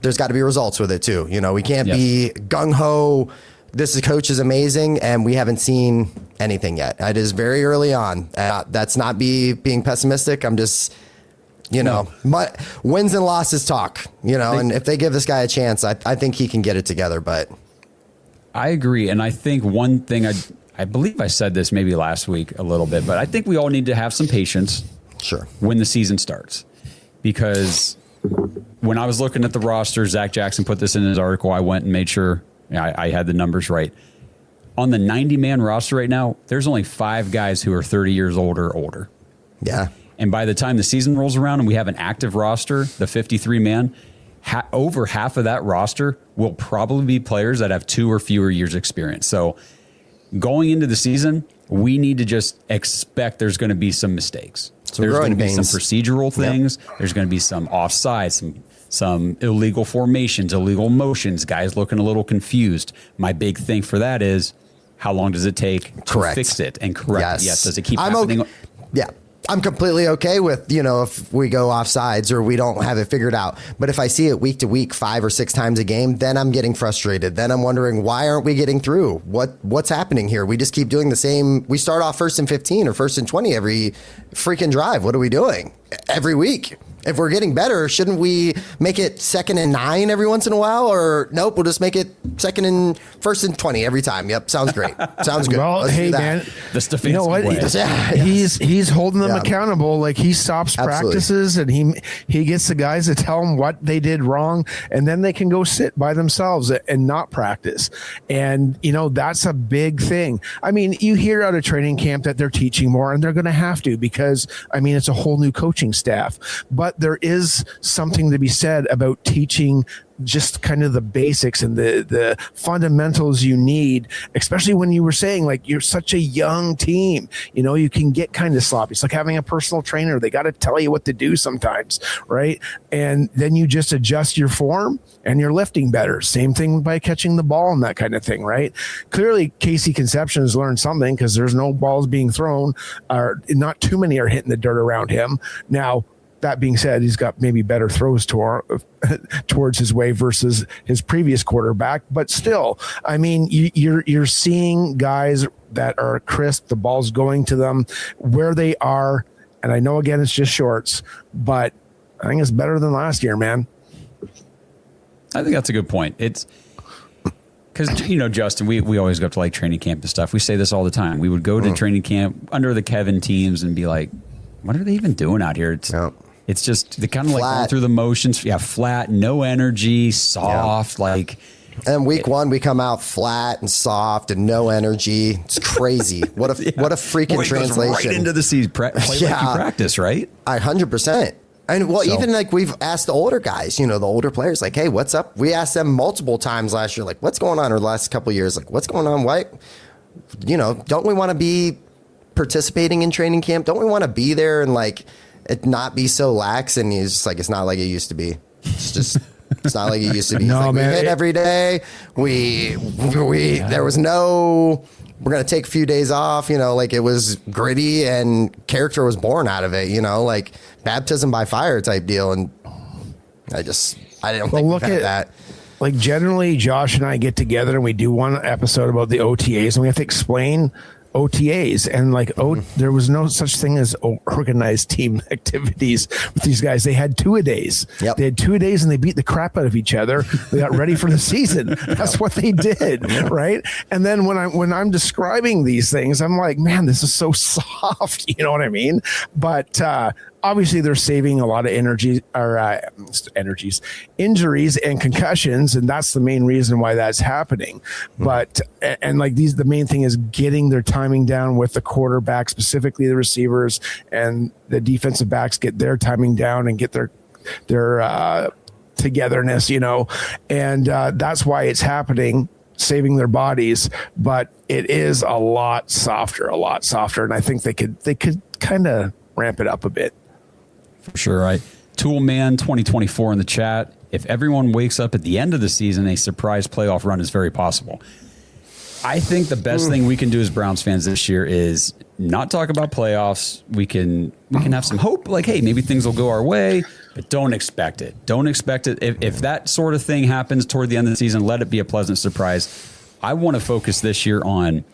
There's got to be results with it too. We can't be gung-ho. This coach is amazing, and we haven't seen anything yet. It is very early on. That's not being pessimistic. I'm just, wins and losses talk, and if they give this guy a chance, I think he can get it together. But I agree. And I think one thing, I believe I said this maybe last week a little bit, but I think we all need to have some patience when the season starts. Because when I was looking at the roster, Zach Jackson put this in his article, I went and made sure I had the numbers right. On the 90-man roster right now, there's only 5 guys who are 30 years old or older. Yeah. And by the time the season rolls around and we have an active roster, the 53-man, over half of that roster will probably be players that have 2 or fewer years experience. So going into the season, we need to just expect there's going to be some mistakes. There's going to be some procedural things. Yep. There's going to be some offsides, some illegal formations, illegal motions, guys looking a little confused. My big thing for that is, how long does it take to fix it and correct it? Yes. Does it keep happening? Yeah. I'm completely okay with, if we go off sides or we don't have it figured out. But if I see it week to week, 5 or 6 times a game, then I'm getting frustrated. Then I'm wondering, why aren't we getting through? What's happening here? We just keep doing the same. We start off 1st and 15 or 1st and 20 every freaking drive. What are we doing every week? If we're getting better, shouldn't we make it 2nd and 9 every once in a while? Or nope, we'll just make it 1st and 20 every time. Yep, sounds great. Sounds good. Well, Let's hey do that. man, The Stefanski you know what? way. He's holding them accountable. Like, he stops practices and he gets the guys to tell them what they did wrong, and then they can go sit by themselves and not practice. And that's a big thing. I mean, you hear out of training camp that they're teaching more, and they're going to have to, because it's a whole new coaching staff. But there is something to be said about teaching just kind of the basics and the fundamentals you need, especially when you were saying, like, you're such a young team, you can get kind of sloppy. It's like having a personal trainer. They got to tell you what to do sometimes, right? And then you just adjust your form and you're lifting better. Same thing by catching the ball and that kind of thing, right? Clearly, Casey Conception has learned something, because there's no balls being thrown, or not too many are hitting the dirt around him. Now, that being said, he's got maybe better throws towards his way versus his previous quarterback. But still, you're seeing guys that are crisp. The ball's going to them where they are. And I know, again, it's just shorts, but I think it's better than last year, man. I think that's a good point. It's because, Justin, we always go up to like training camp and stuff. We say this all the time. We would go to training camp under the Kevin teams and be like, what are they even doing out here? It's just they kind of like going through the motions. Yeah, flat, no energy, soft, like. And week one, we come out flat and soft and no energy. It's crazy. What a freaking translation! Right into the season, play like you practice, right? 100%. And even like we've asked the older guys, the older players, like, hey, what's up? We asked them multiple times last year, like, what's going on? Or the last couple of years, like, what's going on? What, don't we want to be participating in training camp? Don't we want to be there and like it not be so lax? And he's just like, it's not like it used to be. It's just. It's not like it used to be. No, like, man. We hit every day. There was no, we're going to take a few days off, like it was gritty and character was born out of it, like baptism by fire type deal. And I don't think we've had that. Like generally Josh and I get together and we do one episode about the OTAs and we have to explain OTAs and like there was no such thing as organized team activities with these guys. They had 2-a-days. Yep. They had 2-a-days and they beat the crap out of each other. They got ready for the season. That's what they did, right? And then when I'm describing these things, I'm like, man, this is so soft. You know what I mean? But obviously they're saving a lot of injuries and concussions, and that's the main reason why that's happening. But and like the main thing is getting their timing down with the quarterback, specifically the receivers, and the defensive backs get their timing down and get their togetherness, and that's why it's happening. Saving their bodies, but it is a lot softer, and I think they could kind of ramp it up a bit. For sure, right? Toolman 2024 in the chat. If everyone wakes up at the end of the season, a surprise playoff run is very possible. I think the best thing we can do as Browns fans this year is not talk about playoffs. We can have some hope, like, hey, maybe things will go our way, but don't expect it. Don't expect it. If that sort of thing happens toward the end of the season, let it be a pleasant surprise. I want to focus this year on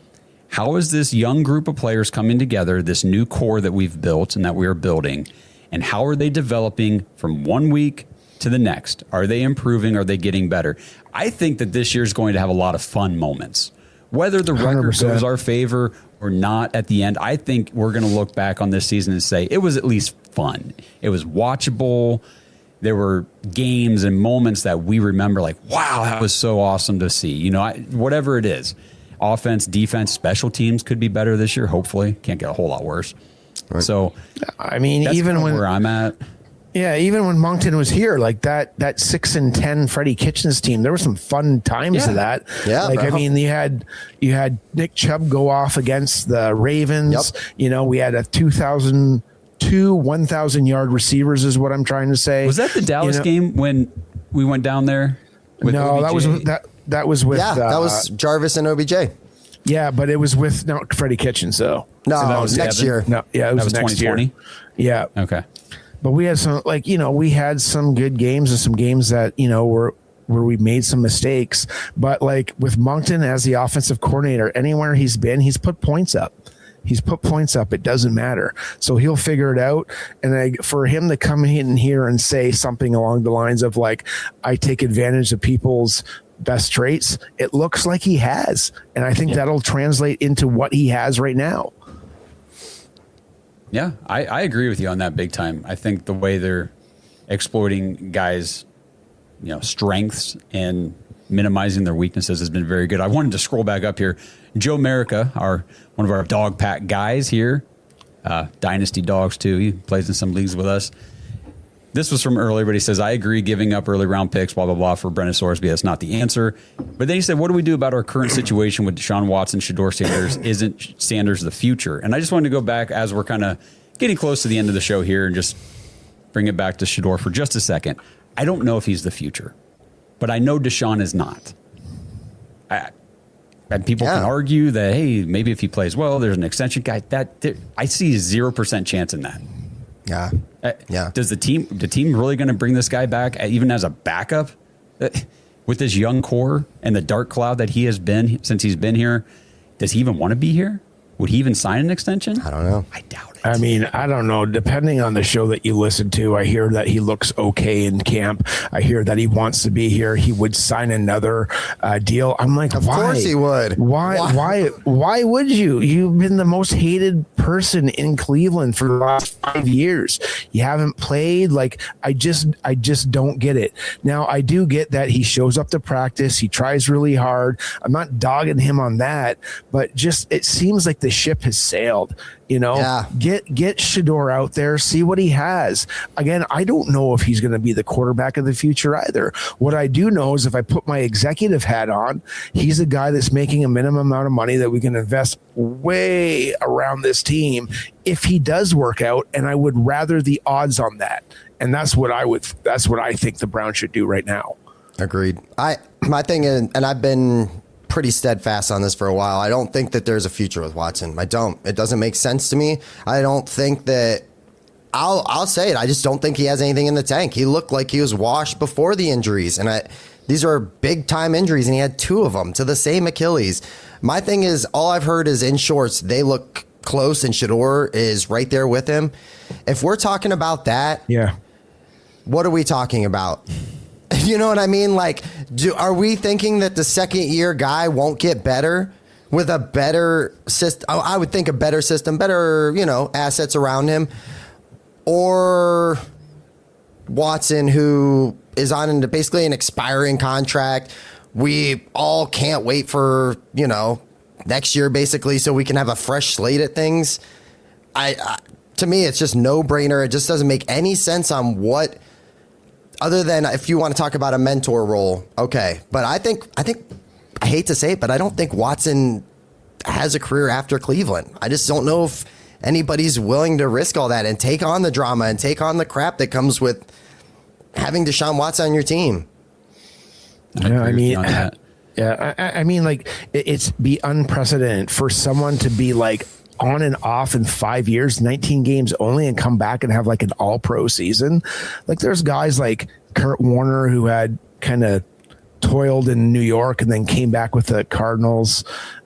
how is this young group of players coming together, this new core that we've built and that we are building, and how are they developing from one week to the next? Are they improving? Are they getting better? I think that this year is going to have a lot of fun moments. Whether the record 100%. goes our favor or not at the end, I think we're going to look back on this season and say it was at least fun. It was watchable. There were games and moments that we remember like, wow, that was so awesome to see. Whatever it is, offense, defense, special teams could be better this year. Hopefully. Can't get a whole lot worse. Right. So, I mean, that's even where I'm at. Yeah, even when Moncton was here, like that 6-10 Freddie Kitchens team, there were some fun times of that. Yeah, like bro. I mean, you had Nick Chubb go off against the Ravens. Yep. We had a 1,000-yard receivers, is what I'm trying to say. Was that the Dallas game when we went down there? With no, OBJ? that was with that was Jarvis and OBJ. Yeah, but it was with Freddie Kitchens though. No, So that was next year. No, yeah, it was That was next 2020? year. Yeah. Okay. But we had some, we had some good games and some games that, were where we made some mistakes. But like with Moncton as the offensive coordinator, anywhere he's been, he's put points up. He's put points up. It doesn't matter. So he'll figure it out. And for him to come in here and say something along the lines of like, I take advantage of people's best traits, it looks like he has. And I think that'll translate into what he has right now. Yeah, I agree with you on that big time. I think the way they're exploiting guys' strengths and minimizing their weaknesses has been very good. I wanted to scroll back up here. Joe Merica, one of our dog pack guys here, Dynasty Dogs too. He plays in some leagues with us. This was from earlier, but he says, I agree giving up early round picks, blah, blah, blah, for Brennan Sorsby. That's not the answer. But then he said, what do we do about our current situation with Deshaun Watson, Shador Sanders? Isn't Sanders the future? And I just wanted to go back as we're kind of getting close to the end of the show here and just bring it back to Shador for just a second. I don't know if he's the future, but I know Deshaun is not. And people can argue that, hey, maybe if he plays well, there's an extension guy. I see 0% chance in that. Yeah. Does the team really going to bring this guy back even as a backup with this young core and the dark cloud that he has been since he's been here? Does he even want to be here? Would he even sign an extension? I don't know. I doubt I mean, I don't know. Depending on the show that you listen to, I hear that he looks okay in camp. I hear that he wants to be here. He would sign another deal. I'm like, Of why? course he would. Why would you? You've been the most hated person in Cleveland for the last 5 years. You haven't played. Like, I just don't get it. Now, I do get that he shows up to practice. He tries really hard. I'm not dogging him on that, but just it seems like the ship has sailed. You know, Yeah. get Shador out there, see what he has. Again, I don't know if he's going to be the quarterback of the future either. What I do know is if I put my executive hat on, he's a guy that's making a minimum amount of money that we can invest way around this team if he does work out. And I would rather the odds on that. And that's what I think the Browns should do right now. Agreed. My thing is, and I've been pretty steadfast on this for a while. I don't think that there's a future with Watson. I don't. It doesn't make sense to me. I don't think that. I'll say it. I just don't think he has anything in the tank. He looked like he was washed before the injuries, and these are big time injuries, and he had 2 of them to the same Achilles. My thing is, all I've heard is in shorts they look close, and Shador is right there with him. If we're talking about that, Yeah. what are we talking about? You know what I mean? Like, are we thinking that the second year guy won't get better with a better system? I would think a better system, better, assets around him. Or Watson, who is on basically an expiring contract. We all can't wait for, next year basically so we can have a fresh slate at things. To me, it's just no brainer. It just doesn't make any sense on what. Other than if you want to talk about a mentor role, okay. But I think I hate to say it, but I don't think Watson has a career after Cleveland. I just don't know if anybody's willing to risk all that and take on the drama and take on the crap that comes with having Deshaun Watson on your team. Yeah, I mean, I mean, like it's be unprecedented for someone to be like on and off in 5 years, 19 games only, and come back and have like an all-pro season. Like there's guys like Kurt Warner who had kind of toiled in New York and then came back with the Cardinals.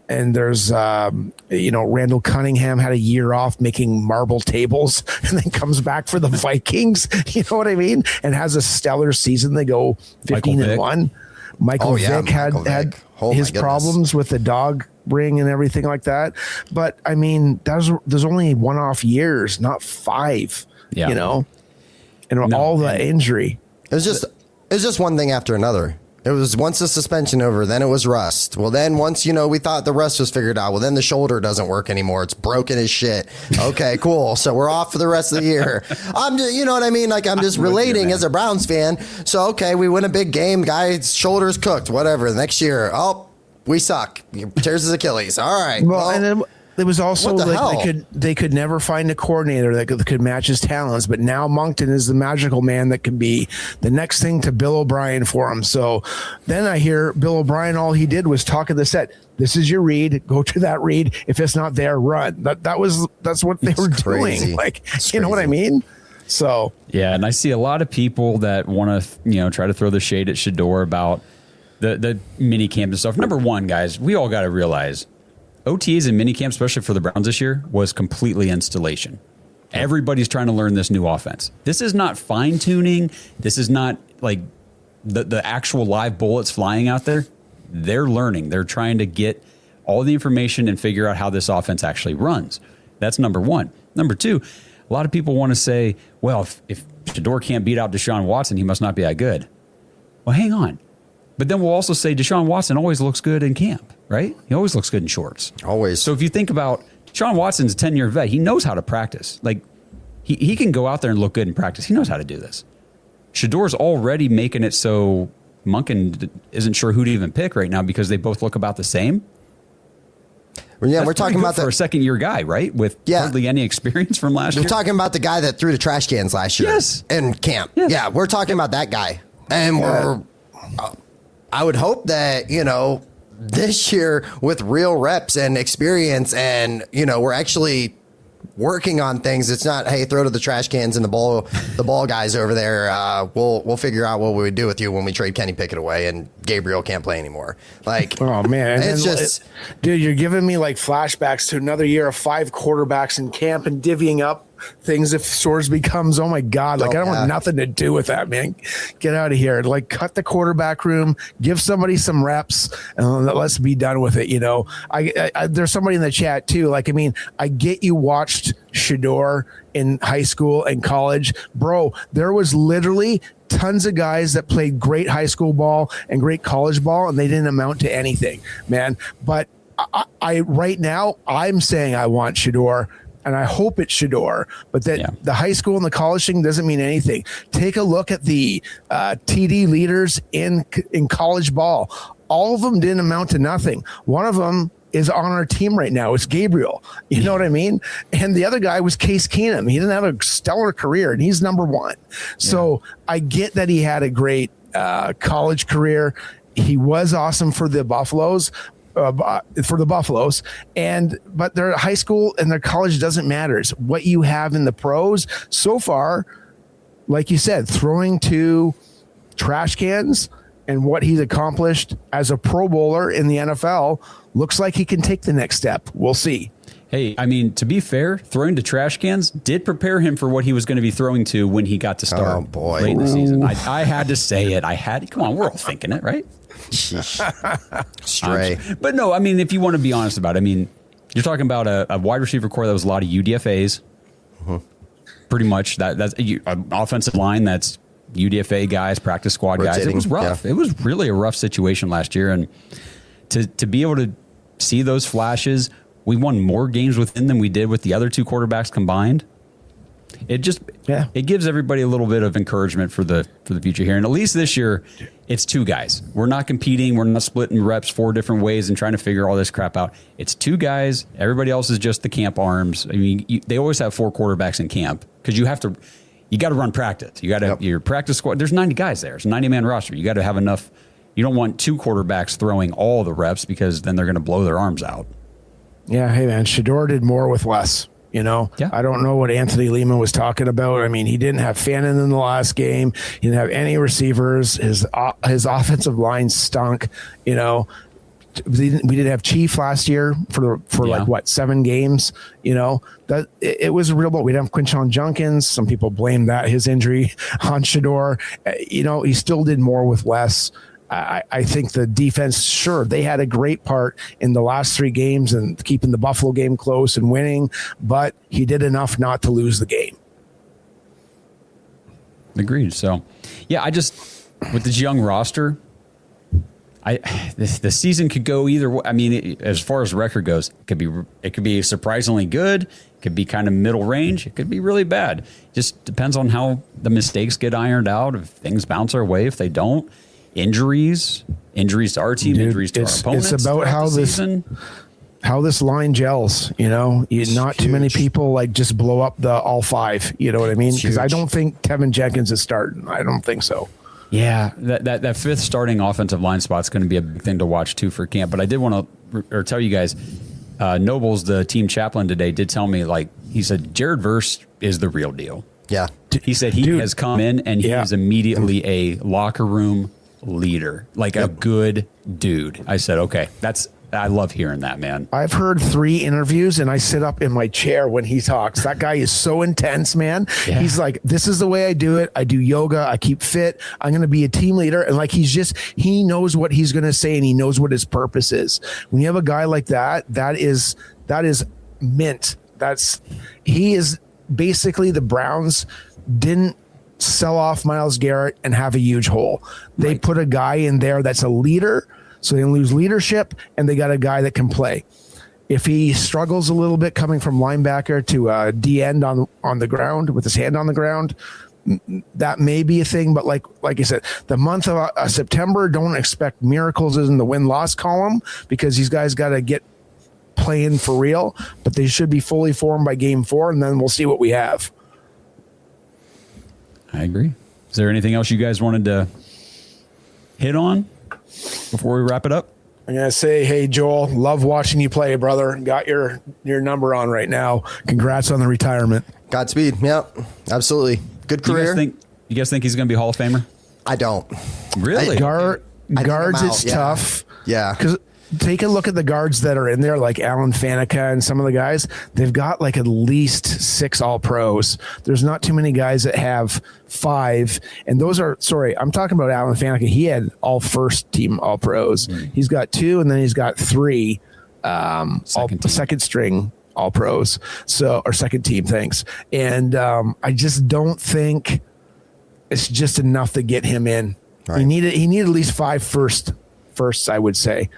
And there's, Randall Cunningham had a year off making marble tables and then comes back for the Vikings. You know what I mean? And has a stellar season. They go 15-1. Michael Vick had his problems with the dog ring and everything like that. But I mean, there's only one-off years, not 5, and all the injury. It's just one thing after another. It was once the suspension over, then it was rust. Well, then once, we thought the rust was figured out. Well, then the shoulder doesn't work anymore. It's broken as shit. Okay, cool. So we're off for the rest of the year. You know what I mean? Like I'm just relating as a Browns fan. So, okay, we win a big game. Guy's shoulder's cooked, whatever. Next year, we suck. He tears his Achilles. All right. Well, and then it was also what the like hell? they could never find a coordinator that could match his talents, but now Moncton is the magical man that could be the next thing to Bill O'Brien for him. So then I hear Bill O'Brien, all he did was talk of the set. This is your read. Go to that read. If it's not there, run. That's what they were crazy. doing. Like, It's you know what I crazy. mean? So Yeah, and I see a lot of people that want to, try to throw the shade at Shador about the mini camp and stuff. Number one, guys, we all got to realize OTAs and mini camp, especially for the Browns this year, was completely installation. Everybody's trying to learn this new offense. This is not fine tuning. This is not like the actual live bullets flying out there. They're learning. They're trying to get all the information and figure out how this offense actually runs. That's number one. Number two, a lot of people want to say, well, if Shador can't beat out Deshaun Watson, he must not be that good. Well, hang on. But then we'll also say Deshaun Watson always looks good in camp, right? He always looks good in shorts. Always. So if you think about Deshaun Watson's a 10-year vet, he knows how to practice. Like he can go out there and look good in practice. He knows how to do this. Shador's already making it so Monken isn't sure who to even pick right now because they both look about the same. Well, yeah, That's we're talking pretty good about for a second-year guy, right? With hardly any experience from last year. We're talking about the guy that threw the trash cans last year. Yes. In camp. Yes. Yeah, we're talking about that guy. And I would hope that, this year with real reps and experience and, we're actually working on things. It's not, hey, throw to the trash cans and the ball guys over there. We'll figure out what we would do with you when we trade Kenny Pickett away and Gabriel can't play anymore. Like, oh man, it's just, dude, you're giving me like flashbacks to another year of 5 quarterbacks in camp and divvying up things if Sorsby comes. Oh my God. Like, I don't want nothing to do with that, man. Get out of here. Like, cut the quarterback room, give somebody some reps, and let's be done with it. You know, there's somebody in the chat too. Like, I mean, I get you watched Shador in high school and college. Bro, there was literally tons of guys that played great high school ball and great college ball, and they didn't amount to anything, man. But I right now, I'm saying I want Shador, and I hope it's Shador, but that the high school and the college thing doesn't mean anything. Take a look at the TD leaders in college ball. All of them didn't amount to nothing. One of them is on our team right now. It's Gabriel. You know what I mean? And the other guy was Case Keenum. He didn't have a stellar career, and he's number 1. So I get that he had a great college career. He was awesome for the Buffaloes. But their high school and their college doesn't matter. It's what you have in the pros so far. Like you said, throwing to trash cans and what he's accomplished as a Pro Bowler in the NFL looks like he can take the next step. We'll see. Hey, I mean, to be fair, throwing to trash cans did prepare him for what he was going to be throwing to when he got to start late in the season. I had to say it. Come on, we're all thinking it, right? Stray. But no, I mean, if you want to be honest about it, I mean, you're talking about a wide receiver core that was a lot of UDFAs. Pretty much that's an offensive line that's UDFA guys, practice squad guys. It was rough. It was really a rough situation last year. And to be able to see those flashes, we won more games within than we did with the other 2 quarterbacks combined. It just it gives everybody a little bit of encouragement for the future here. And at least this year, it's 2 guys. We're not competing. We're not splitting reps 4 different ways and trying to figure all this crap out. It's 2 guys. Everybody else is just the camp arms. I mean, they always have 4 quarterbacks in camp because you got to run practice. You got to your practice squad. There's 90 guys there. It's a 90-man roster. You got to have enough. You don't want 2 quarterbacks throwing all the reps because then they're going to blow their arms out. Yeah, hey man, Shador did more with less. You know, I don't know what Anthony Lehman was talking about. I mean, he didn't have Fannin in the last game. He didn't have any receivers. His offensive line stunk. You know, we didn't have Chief last year for like what 7 games. You know, that it was a real blow. We didn't have Quinshon Junkins. Some people blame his injury on Shador. You know, he still did more with less. I think the defense, sure, they had a great part in the last 3 games and keeping the Buffalo game close and winning, but he did enough not to lose the game. Agreed. So, yeah, with this young roster, the season could go either way. I mean, as far as the record goes, it could be surprisingly good. It could be kind of middle range. It could be really bad. It just depends on how the mistakes get ironed out. If things bounce our way, if they don't. Injuries to our team, injuries to our opponents. It's about how this line gels. You know, not too many people like just blow up all 5. You know what I mean? Because I don't think Tevin Jenkins is starting. I don't think so. Yeah, that 5th starting offensive line spot is going to be a big thing to watch too for camp. But I did want to tell you guys, Nobles, the team chaplain today, did tell me, like, he said Jared Verse is the real deal. Yeah, he said he has come in and he is immediately a locker room leader, like a good dude. I said, okay, I love hearing that, man. I've heard 3 interviews and I sit up in my chair when he talks. That guy is so intense, man. Yeah. He's like, this is the way I do it. I do yoga. I keep fit. I'm going to be a team leader. And like, he knows what he's going to say and he knows what his purpose is. When you have a guy like that, that is mint. He is basically the Browns didn't sell off Myles Garrett and have a huge hole. They put a guy in there that's a leader, so they lose leadership, and they got a guy that can play. If he struggles a little bit coming from linebacker to D end on the ground with his hand on the ground, that may be a thing. But like I said, the month of September, don't expect miracles in the win-loss column because these guys got to get playing for real, but they should be fully formed by game 4, and then we'll see what we have. I agree. Is there anything else you guys wanted to hit on before we wrap it up? I'm going to say, hey, Joel, love watching you play, brother. Got your number on right now. Congrats on the retirement. Godspeed. Yep, absolutely. Good career. You guys think he's going to be Hall of Famer? I don't. Really? Guards, it's tough. Yeah. Because take a look at the guards that are in there, like Alan Faneca and some of the guys. They've got like at least 6 All-Pros. There's not too many guys that have 5. And those are, sorry, I'm talking about Alan Faneca. He had all first-team All-Pros. He's got 2, and then he's got 3 second string All-Pros. So, or second team, thanks. And I just don't think it's just enough to get him in. Right. He needed at least 5 firsts, I would say.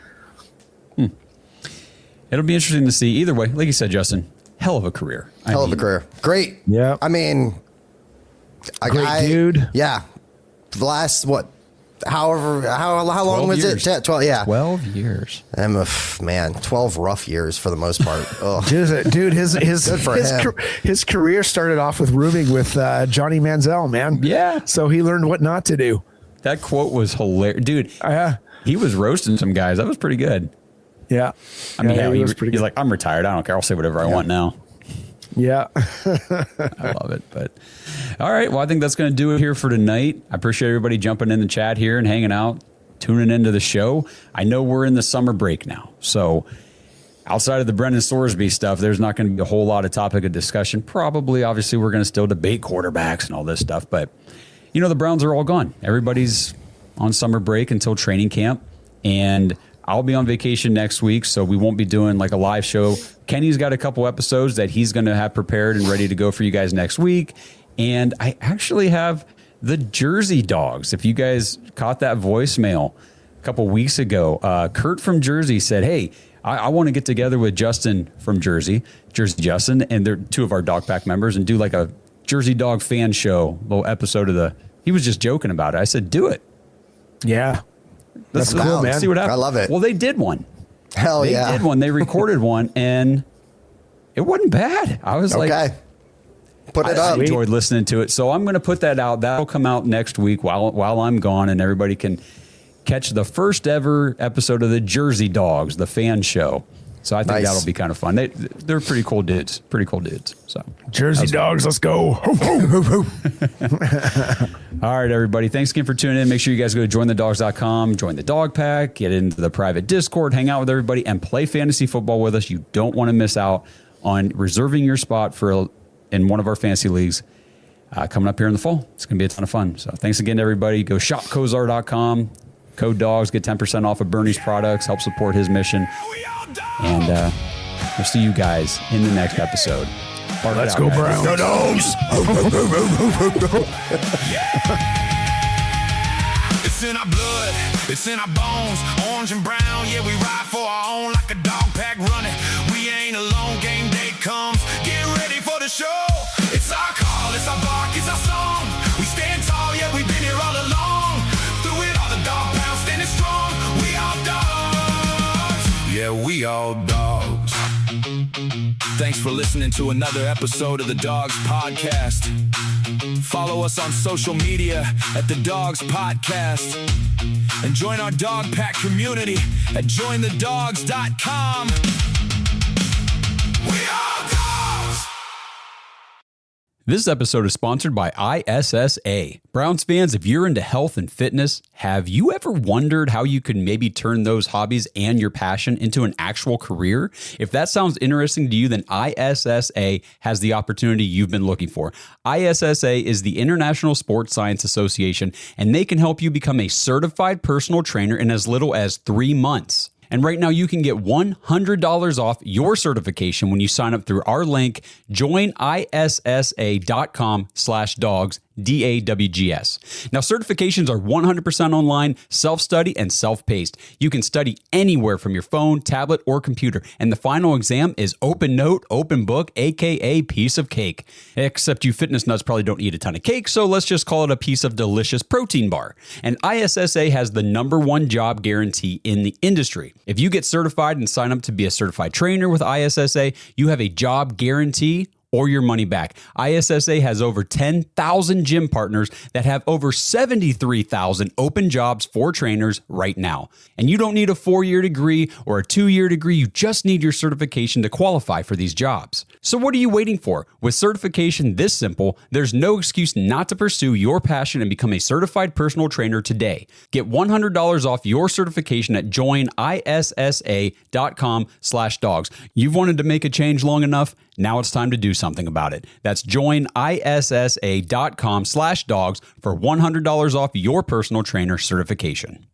It'll be interesting to see. Either way, like you said, Justin, hell of a career. Hell of a career. Great. Yeah. I mean, great dude. Yeah. The last, how long was years. it? 12, yeah. 12 years. Man, 12 rough years for the most part. Dude, his career started off with rooming with Johnny Manziel, man. Yeah. So he learned what not to do. That quote was hilarious. Dude, he was roasting some guys. That was pretty good. Yeah. I mean, he's like, I'm retired. I don't care. I'll say whatever I want now. Yeah. I love it. But all right. Well, I think that's going to do it here for tonight. I appreciate everybody jumping in the chat here and hanging out, tuning into the show. I know we're in the summer break now. So outside of the Brendan Sorsby stuff, there's not going to be a whole lot of topic of discussion. Probably, obviously, we're going to still debate quarterbacks and all this stuff. But, the Browns are all gone. Everybody's on summer break until training camp. And I'll be on vacation next week, so we won't be doing like a live show. Kenny's got a couple episodes that he's going to have prepared and ready to go for you guys next week. And I actually have the Jersey Dogs. If you guys caught that voicemail a couple weeks ago, Kurt from Jersey said, hey, I want to get together with Justin from Jersey Justin, and they're 2 of our Dog Pack members, and do like a Jersey Dog fan show, little episode he was just joking about it. I said, do it. Yeah. That's cool, man. See what happens. I love it. Well, they did one. Hell yeah. They did one. They recorded one, and it wasn't bad. I was like, put it up. I enjoyed listening to it. So I'm going to put that out. That'll come out next week while I'm gone, and everybody can catch the first ever episode of the Jersey Dogs, the fan show. So I think that'll be kind of fun. They're pretty cool dudes. So Jersey Dogs, let's go. All right, everybody. Thanks again for tuning in. Make sure you guys go to jointhedogs.com, join the Dog Pack, get into the private Discord, hang out with everybody, and play fantasy football with us. You don't want to miss out on reserving your spot in one of our fantasy leagues coming up here in the fall. It's going to be a ton of fun. So thanks again to everybody. Go shopkozar.com. Code DOGS. Get 10% off of Bernie's products. Help support his mission. And we'll see you guys in the next episode. Let's go, Browns. Go Dogs. It's in our blood, it's in our bones, orange and brown, yeah, we ride for our own like a dog pack running. We ain't alone, game day comes, get ready for the show. It's our call, it's our bark, it's our song. We stand tall, yeah, we've been here all along. Through it all, the dog pound standing strong. We all dogs, yeah, we all dogs. Thanks for listening to another episode of the Dogs Podcast. Follow us on social media at the Dogs Podcast. And join our Dog Pack community at jointhedogs.com. We are dogs! This episode is sponsored by ISSA. Browns fans, if you're into health and fitness, have you ever wondered how you could maybe turn those hobbies and your passion into an actual career? If that sounds interesting to you, then ISSA has the opportunity you've been looking for. ISSA is the International Sports Science Association, and they can help you become a certified personal trainer in as little as 3 months. And right now you can get $100 off your certification when you sign up through our link, joinissa.com/dogs. DAWGS. Now, certifications are 100% online, self-study, and self-paced. You can study anywhere from your phone, tablet, or computer, and the final exam is open note, open book, aka piece of cake. Except you fitness nuts probably don't eat a ton of cake, so let's just call it a piece of delicious protein bar. And ISSA has the #1 job guarantee in the industry. If you get certified and sign up to be a certified trainer with ISSA, you have a job guarantee or your money back. ISSA has over 10,000 gym partners that have over 73,000 open jobs for trainers right now. And you don't need a 4-year degree or a 2-year degree. You just need your certification to qualify for these jobs. So what are you waiting for? With certification this simple, there's no excuse not to pursue your passion and become a certified personal trainer today. Get $100 off your certification at joinissa.com/dogs. You've wanted to make a change long enough. Now it's time to do something about it. That's joinissa.com/dogs for $100 off your personal trainer certification.